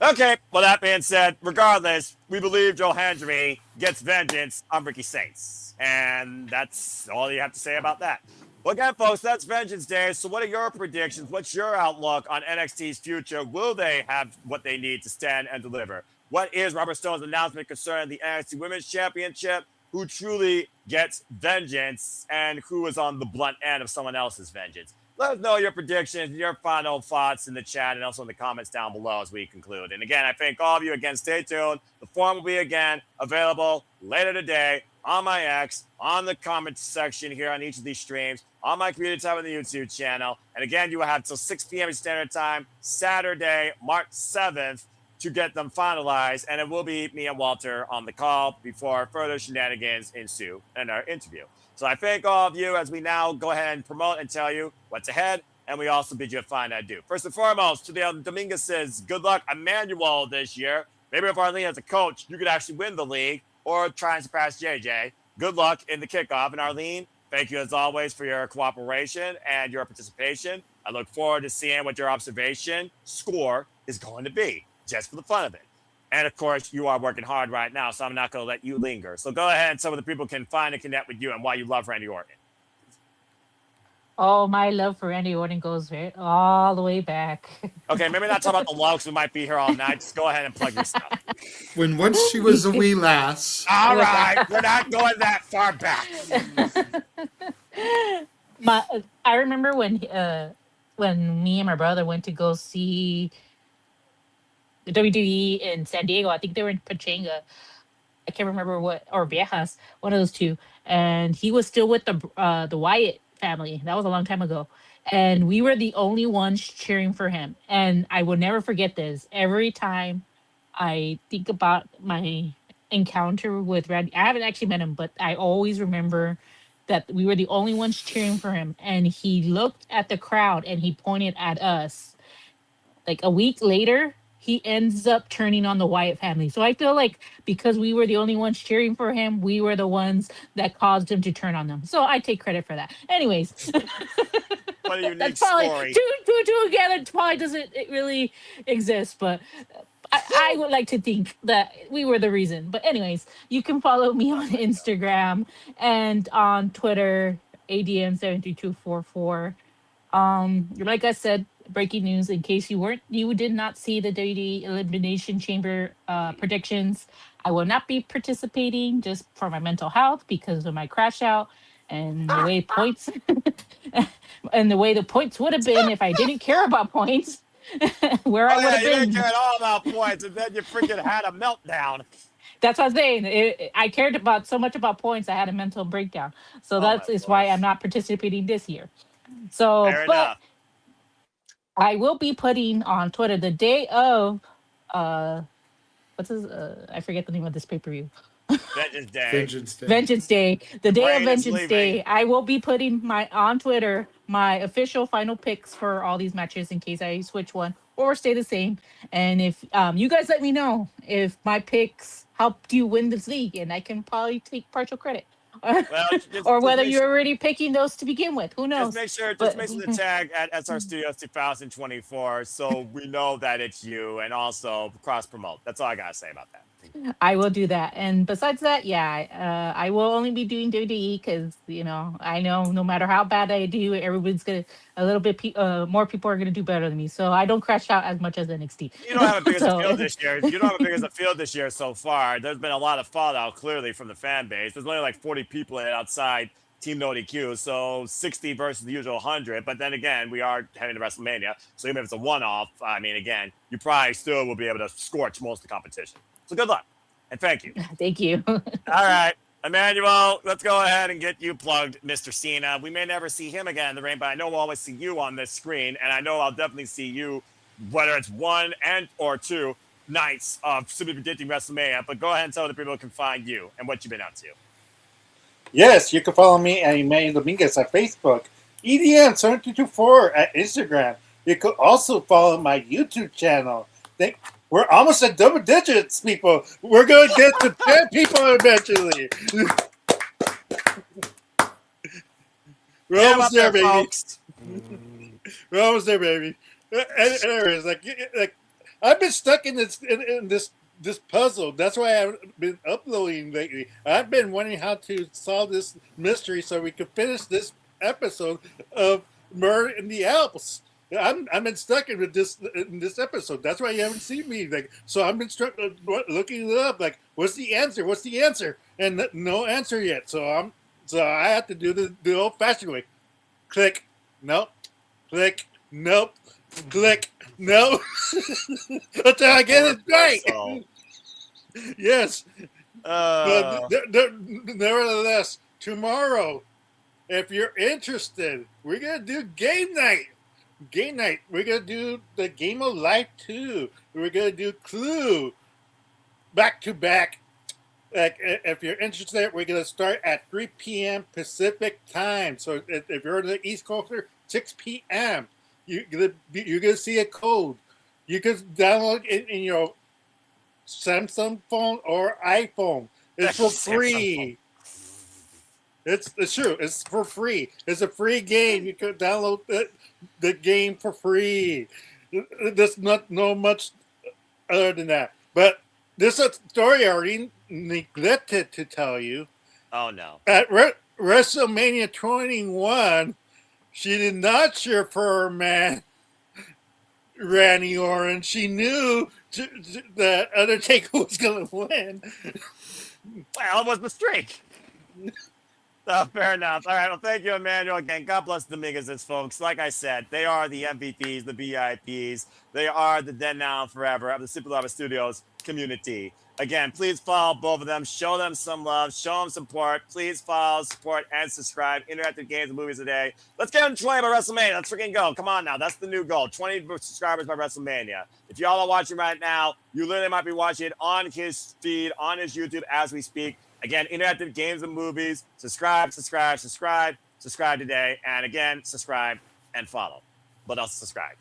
Okay, well, that being said, regardless, we believe Joe Hendry gets vengeance on Ricky Saints. And that's all you have to say about that. Well, again, folks, that's Vengeance Day. So what are your predictions? What's your outlook on NXT's future? Will they have what they need to stand and deliver? What is Robert Stone's announcement concerning the NXT Women's Championship? Who truly gets vengeance and who is on the blunt end of someone else's vengeance? Let us know your predictions and your final thoughts in the chat and also in the comments down below as we conclude. And again, I thank all of you. Again, stay tuned. The form will be again available later today on my X, on the comments section here on each of these streams, on my community tab on the YouTube channel. And again, you will have till 6 p.m. Standard Time, Saturday, March 7th, to get them finalized. And it will be me and Walter on the call before further shenanigans ensue in our interview. So I thank all of you as we now go ahead and promote and tell you what's ahead. And we also bid you a fine adieu. First and foremost, to the Dominguez says, good luck, Emmanuel, this year. Maybe if Arlene has a coach, you could actually win the league or try and surpass JJ. Good luck in the kickoff. And Arlene, thank you as always for your cooperation and your participation. I look forward to seeing what your observation score is going to be, just for the fun of it. And of course, you are working hard right now, so I'm not going to let you linger. So go ahead and some of the people can find and connect with you and why you love Randy Orton. Oh, my love for Randy Orton goes all the way back. Okay, maybe not talk about the love because we might be here all night. Just go ahead and plug your stuff. When once she was a wee lass. All right, we're not going that far back. I remember when me and my brother went to go see the WWE in San Diego. I think they were in Pachanga. I can't remember what, or Viejas, one of those two. And he was still with the Wyatt family. That was a long time ago. And we were the only ones cheering for him. And I will never forget this. Every time I think about my encounter with Randy, I haven't actually met him, but I always remember that we were the only ones cheering for him. And he looked at the crowd and he pointed at us. Like a week later, he ends up turning on the Wyatt family. So I feel like because we were the only ones cheering for him, we were the ones that caused him to turn on them. So I take credit for that. Anyways. What a unique That's probably, story. Two together probably doesn't really exist, but I would like to think that we were the reason. But anyways, you can follow me on Instagram and on Twitter, ADM73244. Like I said, breaking news in case you did not see the WWE Elimination Chamber predictions. I will not be participating just for my mental health because of my crash out and the way points and the way the points would have been if I didn't care about points. Where I would have you been. didn't care at all about points, and then you freaking had a meltdown. That's what I'm saying. I cared about so much about points, I had a mental breakdown. So that is why I'm not participating this year. So, Fair but enough. I will be putting on Twitter the day of what's his I forget the name of this pay-per-view. Vengeance Day. Vengeance Day. The day of Brain is Vengeance Day. I will be putting on Twitter my official final picks for all these matches in case I switch one or stay the same. And if you guys let me know if my picks helped you win this league, and I can probably take partial credit. Well, or whether you're already picking those to begin with. Who knows? Just make sure to tag at SR Studios 2024 so we know that it's you, and also cross promote. That's all I gotta say about that. I will do that. And besides that, yeah, I will only be doing WWE because, I know no matter how bad I do, everybody's going to, a little bit more people are going to do better than me. So I don't crash out as much as NXT. You don't have a big as a field this year. You don't have a big as a field this year so far. There's been a lot of fallout, clearly, from the fan base. There's only like 40 people in it outside Team No DQ, so 60 versus the usual 100. But then again, we are heading to WrestleMania. So even if it's a one-off, I mean, again, you probably still will be able to scorch most of the competition. So good luck. And thank you. Thank you. All right. Emmanuel, let's go ahead and get you plugged, Mr. Cena. We may never see him again in the ring, but I know we'll always see you on this screen, and I know I'll definitely see you, whether it's one and or two nights of Simply Predicting WrestleMania. But go ahead and tell the people can find you and what you've been up to. Yes, you can follow me at Emmanuel Dominguez at Facebook, EDM7224 at Instagram. You could also follow my YouTube channel. We're almost at double digits, people. We're going to get to 10 people eventually. We're almost there, baby. Folks. We're almost there, baby. Anyways, like I've been stuck in this puzzle. That's why I haven't been uploading lately. I've been wondering how to solve this mystery so we can finish this episode of Murder in the Alps. I've been stuck in this episode. That's why you haven't seen me. So I've been looking it up. Like, what's the answer? What's the answer? And no answer yet. So I have to do the old-fashioned way. Click, nope. Click, nope. Click, nope. Until I get it right. Yes. But nevertheless, tomorrow, if you're interested, we're gonna do game night. Game night. We're gonna do the Game of Life 2. We're gonna do Clue back to back. Like, if you're interested, we're gonna start at 3 p.m. Pacific time. So if you're on the East Coast, 6 p.m. You're gonna see a code. You can download it in your Samsung phone or iPhone. It's for free. It's true. It's for free. It's a free game. You can download the game for free. There's not much other than that. But there's a story I already neglected to tell you. Oh no! At WrestleMania 21, she did not cheer for her man, Randy Orton. She knew that Undertaker was going to win. Well, it was the streak. Oh, fair enough. All right. Well, thank you, Emmanuel. Again, God bless the Dominguez's, folks. Like I said, they are the MVPs, the VIPs. They are the then, now, and forever of the Super Lava Studios community. Again, please follow both of them. Show them some love. Show them support. Please follow, support, and subscribe. Interactive Games and Movies a Day. Let's get them 20 by WrestleMania. Let's freaking go. Come on now. That's the new goal. 20 subscribers by WrestleMania. If y'all are watching right now, you literally might be watching it on his feed, on his YouTube as we speak. Again, Interactive Games and Movies. Subscribe today. And again, subscribe and follow. But also subscribe.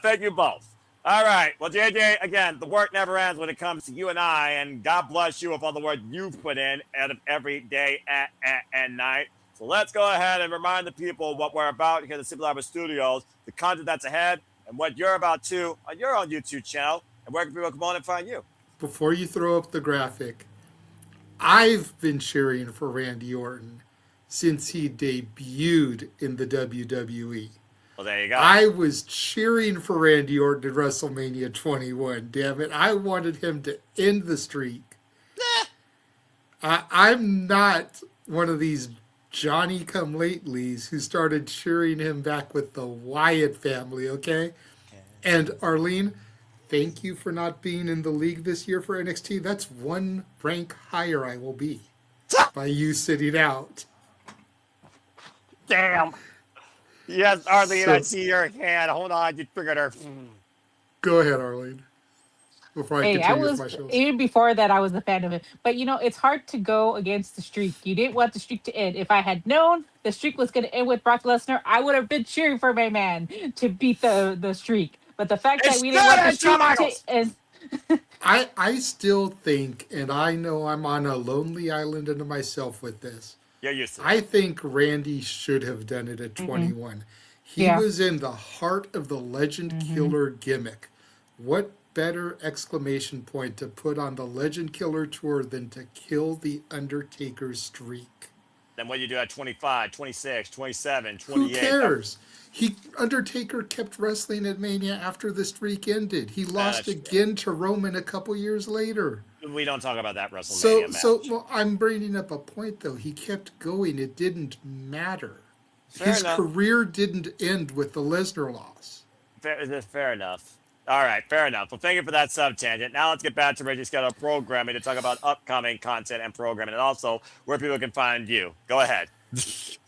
Thank you both. All right. Well, JJ, again, the work never ends when it comes to you and I. And God bless you with all the work you've put in out of every day and night. So let's go ahead and remind the people what we're about here at the Super Lava Studios, the content that's ahead, and what you're about too on your own YouTube channel. And where can people come on and find you? Before you throw up the graphic, I've been cheering for Randy Orton since he debuted in the WWE. Well, there you go. I was cheering for Randy Orton at WrestleMania 21. Damn it. I wanted him to end the streak. I'm not one of these Johnny-come-latelys who started cheering him back with the Wyatt family, okay? And Arlene, thank you for not being in the league this year for NXT. That's one rank higher I will be by you sitting out. Damn. Yes, Arlene, I see your hand. Hold on, you triggered her. Go ahead, Arlene. Before I continue with my shows. Even before that, I was a fan of it. But it's hard to go against the streak. You didn't want the streak to end. If I had known the streak was going to end with Brock Lesnar, I would have been cheering for my man to beat the streak. But the fact that we didn't want the streak to end. I still think, and I know I'm on a lonely island unto myself with this. You're used to it. I think Randy should have done it at 21. He was in the heart of the Legend Killer gimmick. What better exclamation point to put on the Legend Killer tour than to kill the Undertaker's streak? Then what do you do at 25, 26, 27, 28? Who cares? Undertaker kept wrestling at Mania after the streak ended. He lost again to Roman a couple years later. We don't talk about that WrestleMania match. Well, I'm bringing up a point, though. He kept going. It didn't matter. His career didn't end with the Lesnar loss. Fair enough. All right, fair enough. Well, thank you for that sub-tangent. Now let's get back to Reggie's schedule programming to talk about upcoming content and programming and also where people can find you. Go ahead.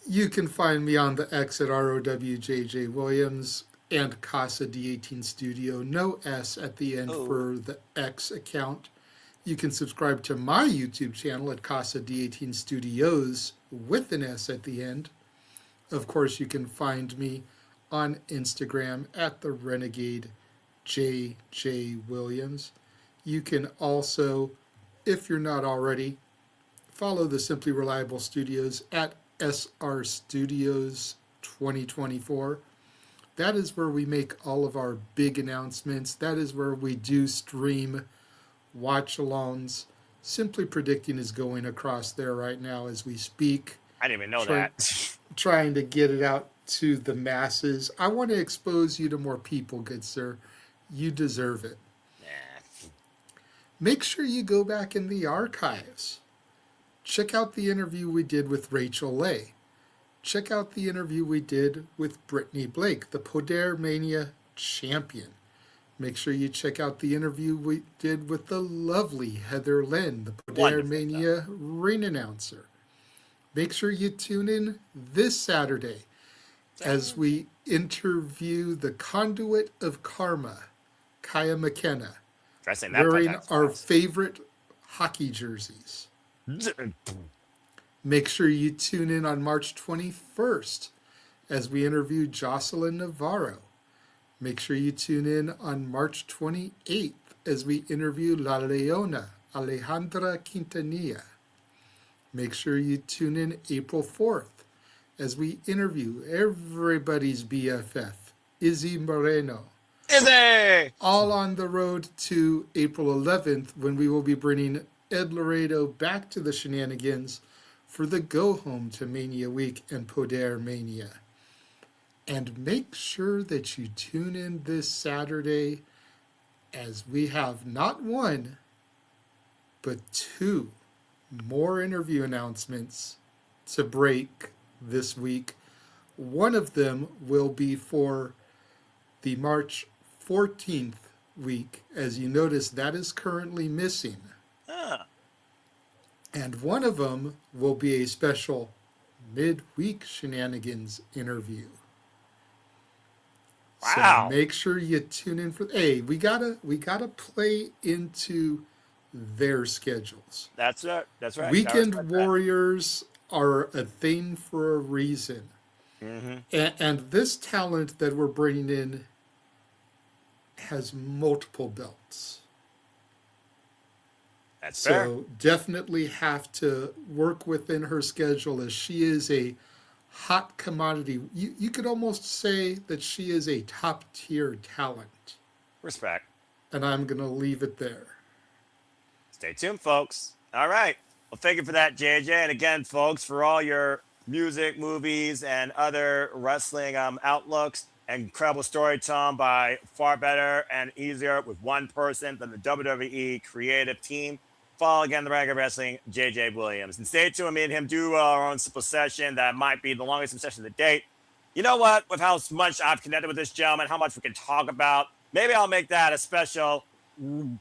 You can find me on the X at ROWJJ Williams and Casa D18 Studio. No S at the end for the X account. You can subscribe to my YouTube channel at Casa D18 Studios with an S at the end. Of course, you can find me on Instagram at the Renegade JJ Williams. You can also, if you're not already, follow the Simply Reliable Studios at SR Studios 2024. That is where we make all of our big announcements. That is where we do stream watch-alongs. Simply Predicting is going across there right now as we speak. I didn't even know that. Trying to get it out to the masses. I want to expose you to more people, good sir. You deserve it. Nah. Make sure you go back in the archives. Check out the interview we did with Rachel Leigh. Check out the interview we did with Brittany Blake, the Poder Mania champion. Make sure you check out the interview we did with the lovely Heather Lynn, the Poder Mania ring announcer. Make sure you tune in this Saturday as we interview the conduit of karma, Kaya McKenna, wearing our favorite hockey jerseys. Make sure you tune in on March 21st as we interview Jocelyn Navarro. Make sure you tune in on March 28th as we interview La Leona, Alejandra Quintanilla. Make sure you tune in April 4th as we interview everybody's BFF, Izzy Moreno. Izzy! All on the road to April 11th when we will be bringing Ed Laredo back to the shenanigans for the Go Home to Mania Week and Poder Mania. And make sure that you tune in this Saturday as we have not one, but two more interview announcements to break this week. One of them will be for the March 14th week. As you notice, that is currently missing. And one of them will be a special midweek shenanigans interview. Wow. So make sure you tune in for. Hey, we gotta play into their schedules. That's right. That's right. Weekend warriors are a thing for a reason. Mm-hmm. And this talent that we're bringing in has multiple belts. That's fair. So definitely have to work within her schedule as she is a hot commodity. You could almost say that she is a top tier talent. Respect. And I'm going to leave it there. Stay tuned, folks. All right. Well, thank you for that, JJ. And again, folks, for all your music, movies, and other wrestling outlooks, incredible storytelling by far better and easier with one person than the WWE creative team. Follow again the Renegade Wrestling, JJ Williams. And stay tuned. Me and him do our own simple session that might be the longest session of the date. You know what? With how much I've connected with this gentleman, how much we can talk about, maybe I'll make that a special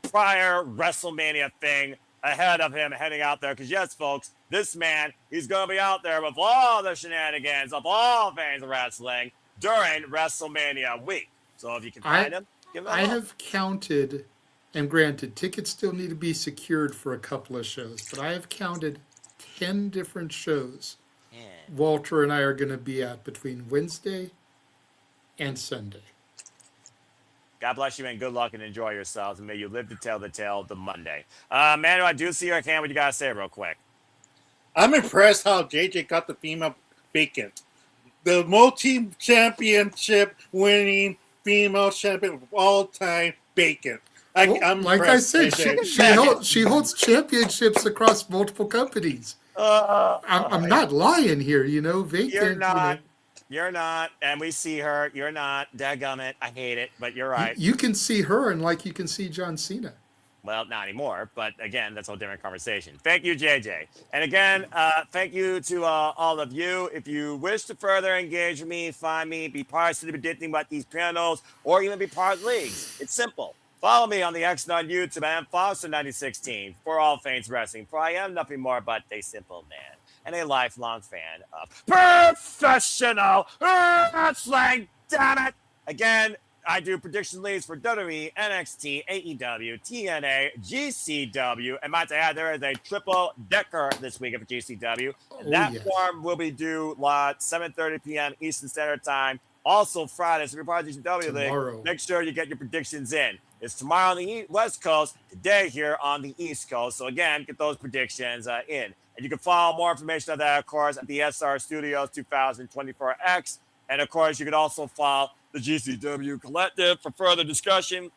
prior WrestleMania thing ahead of him heading out there. Because yes, folks, this man, he's going to be out there with all the shenanigans of all things wrestling during WrestleMania week. So if you can find him, give him a I look. have counted, and granted, tickets still need to be secured for a couple of shows, but I have counted 10 different shows Walter and I are going to be at between Wednesday and Sunday. God bless you and good luck and enjoy yourselves. And may you live to tell the tale the Monday. Manu, I do see your hand. What you got to say real quick? I'm impressed how JJ got the female bacon. The multi-championship winning female champion of all time bacon. I'm like I said, JJ. she holds championships across multiple companies. I'm not lying here, Vacant. You're not. You're not. And we see her. You're not. Dadgummit. I hate it, but you're right. You can see her, and like you can see John Cena. Well, not anymore, but again, that's a whole different conversation. Thank you, JJ. And again, thank you to all of you. If you wish to further engage with me, find me, be part of City Predicting about these panels, or even be part of leagues, it's simple. Follow me on the X and on YouTube. I am Foster9016 for all things wrestling, for I am nothing more but a simple man and a lifelong fan of professional wrestling. Damn it! Again, I do prediction leads for WWE, NXT, AEW, TNA, GCW, and might I add, there is a triple decker this week for GCW. And Oh, that yes. form will be due lot 7:30 p.m. Eastern Standard Time. Also Friday, so if you're part of the GCW Tomorrow. League, make sure you get your predictions in. It's tomorrow on the West Coast, today here on the East Coast. So again, get those predictions in. And you can follow more information on that, of course, at the SR Studios 2024X. And of course, you can also follow the GCW Collective for further discussion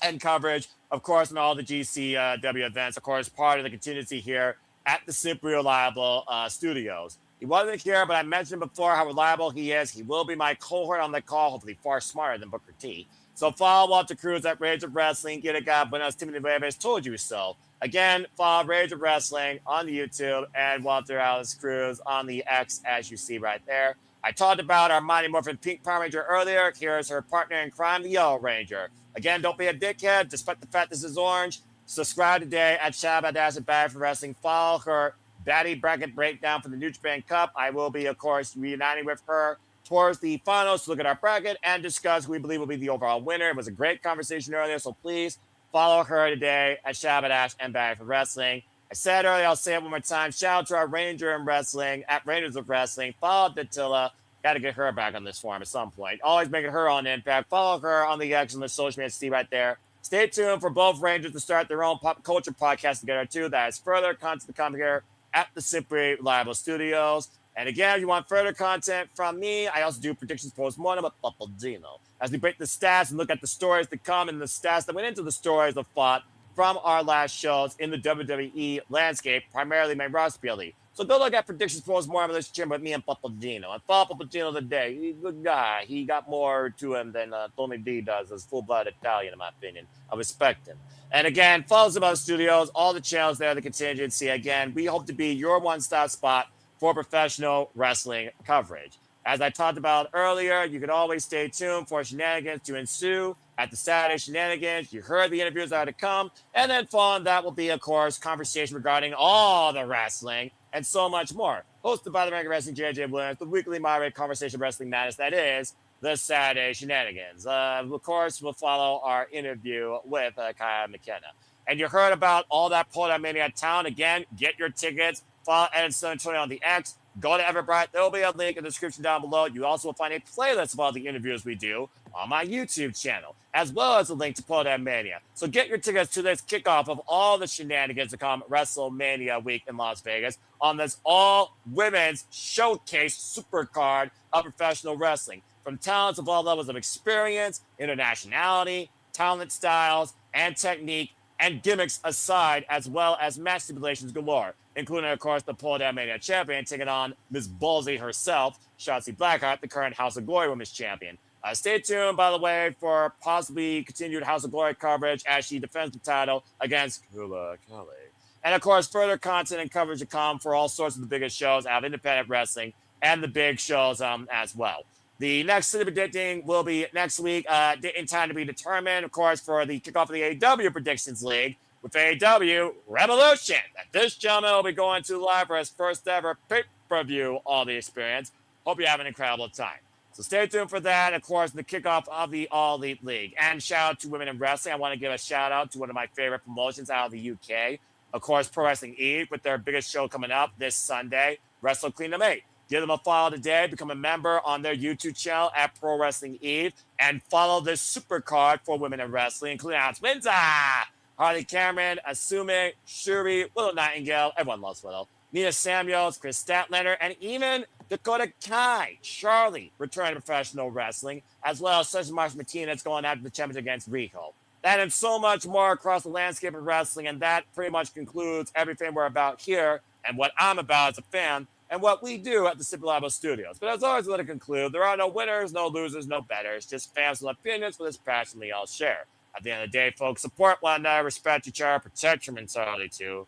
and coverage, of course, on all the GCW events. Of course, part of the contingency here at the Simply Reliable Studios. He wasn't here, but I mentioned before how reliable he is. He will be my cohort on the call, hopefully far smarter than Booker T. So follow Walter Cruz at Rage of Wrestling. Get a guy, Buenos Timothy Reyes told you so. Again, follow Rage of Wrestling on the YouTube and Walter Alice Cruz on the X, as you see right there. I talked about our Mighty Morphin Pink Power Ranger earlier. Here's her partner in crime, the Yellow Ranger. Again, don't be a dickhead, despite the fact this is orange. Subscribe today at Shabadash at Bad for Wrestling. Follow her Batty Bracket Breakdown for the New Japan Cup. I will be, of course, reuniting with her towards the finals to look at our bracket and discuss who we believe will be the overall winner. It was a great conversation earlier, so please follow her today at Shabadash and Bad for Wrestling. I said earlier, I'll say it one more time. Shout out to our Ranger in Wrestling at Rangers of Wrestling. Follow Datilla. Got to get her back on this forum at some point. Always making her on Impact. Follow her on the X and the social media. See right there. Stay tuned for both Rangers to start their own pop culture podcast together too. That is further content to come here at the Simply Reliable Studios. And again, if you want further content from me, I also do predictions post-mortem with Papadino. As we break the stats and look at the stories to come and the stats that went into the stories of fought from our last shows in the WWE landscape, primarily my roster ability. So go look at predictions post-mortem relationship with me and Papadino. And follow Papadino today. He's a good guy. He got more to him than Tony D does as full-blooded Italian, in my opinion. I respect him. And again, follow us about studios, all the channels there, the contingency. Again, we hope to be your one-stop spot for professional wrestling coverage. As I talked about earlier, you can always stay tuned for shenanigans to ensue at the Saturday Shenanigans. You heard the interviews that are to come. And then following that will be, of course, conversation regarding all the wrestling and so much more. Hosted by the American Wrestling JJ Williams, the weekly moderate conversation wrestling madness that is the Saturday Shenanigans. Of course, we'll follow our interview with Kyle McKenna. And you heard about all that Pull-Down Mania Town. Again, get your tickets. Follow Ed San Antonio on the X. Go to Everbright. There will be a link in the description down below. You also will find a playlist of all the interviews we do on my YouTube channel, as well as a link to Pull-Down Mania. So get your tickets to this kickoff of all the shenanigans to come WrestleMania week in Las Vegas on this all-women's showcase supercard of professional wrestling. From talents of all levels of experience, internationality, talent styles, and technique, and gimmicks aside, as well as match stipulations galore, including, of course, the Pull-Down Mania champion taking on Ms. Ballsy herself, Shotzi Blackheart, the current House of Glory Women's champion. Stay tuned, by the way, for possibly continued House of Glory coverage as she defends the title against Kula Kelly. And, of course, further content and coverage to come for all sorts of the biggest shows out of independent wrestling and the big shows as well. The next City Predicting will be next week, in time to be determined, of course, for the kickoff of the AEW Predictions League with AEW Revolution. That this gentleman will be going to live for his first ever pay-per-view All the Experience. Hope you have an incredible time. So stay tuned for that. Of course, the kickoff of the All Elite League. And shout out to Women in Wrestling. I want to give a shout out to one of my favorite promotions out of the UK. Of course, Pro Wrestling Eve with their biggest show coming up this Sunday, Wrestle Kingdom 8. Give them a follow today. Become a member on their YouTube channel at Pro Wrestling Eve. And follow this super card for Women in Wrestling, including Alex Winter, Harley Cameron, Asume, Shuri, Willow Nightingale. Everyone loves Willow. Nina Samuels, Chris Statlander, and even Dakota Kai, Charlie, returning to professional wrestling, as well as Cesar Martinez going after the championship against Rico. That and so much more across the landscape of wrestling, and that pretty much concludes everything we're about here and what I'm about as a fan and what we do at the Simply Reliable Studios. But as always, let it conclude, there are no winners, no losers, no betters, just fans with opinions for this passion we all share. At the end of the day, folks, support one another, respect each other, protect your mentality too.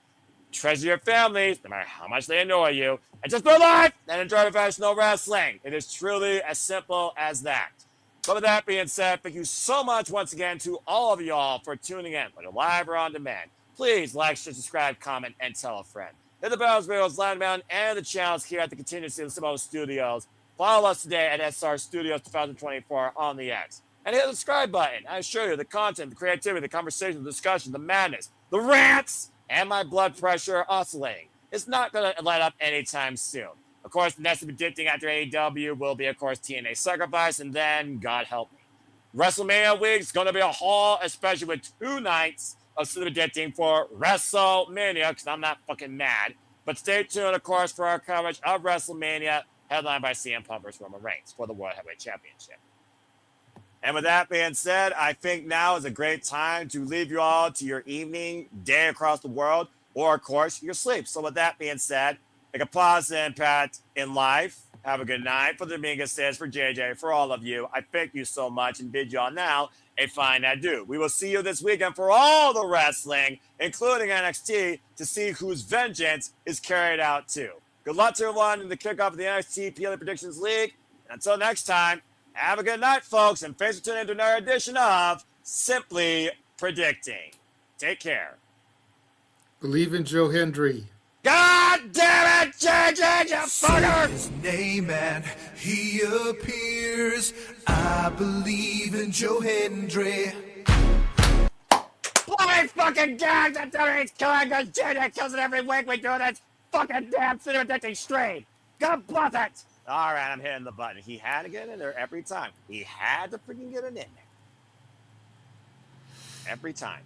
Treasure your families, no matter how much they annoy you, and just live life and enjoy professional wrestling. It is truly as simple as that. So with that being said, thank you so much once again to all of y'all for tuning in, whether live or on demand. Please like, share, subscribe, comment, and tell a friend. Hit the bells, videos, landbound, and the channels here at the Continuously Simone Studios. Follow us today at SR Studios 2024 on the X. And hit the subscribe button. I assure you, the content, the creativity, the conversation, the discussion, the madness, the rants, and my blood pressure oscillating is not going to let up anytime soon. Of course, the next predicting after AEW will be, of course, TNA Sacrifice, and then, God help me, WrestleMania week is going to be a haul, especially with 2 nights of predicting for WrestleMania, because I'm not fucking mad. But stay tuned, of course, for our coverage of WrestleMania, headlined by CM Punk vs. Roman Reigns for the World Heavyweight Championship. And with that being said, I think now is a great time to leave you all to your evening, day across the world, or, of course, your sleep. So with that being said, make a positive impact in life. Have a good night. For the Dominguez says, for JJ, for all of you, I thank you so much and bid y'all now a fine adieu. We will see you this weekend for all the wrestling, including NXT, to see whose vengeance is carried out too. Good luck to everyone in the kickoff of the NXT PLE Predictions League. And until next time, have a good night, folks, and thanks for tuning in to another edition of Simply Predicting. Take care. Believe in Joe Hendry. God damn it, JJ, you fucker! Say his name and he appears. I believe in Joe Hendry. Bloody fucking gags! I'm telling you, he's killing because JJ kills it every week we do this fucking damn Simply Predicting stream. God bless it! All right, I'm hitting the button. He had to get in there every time. He had to freaking get it in there. Every time.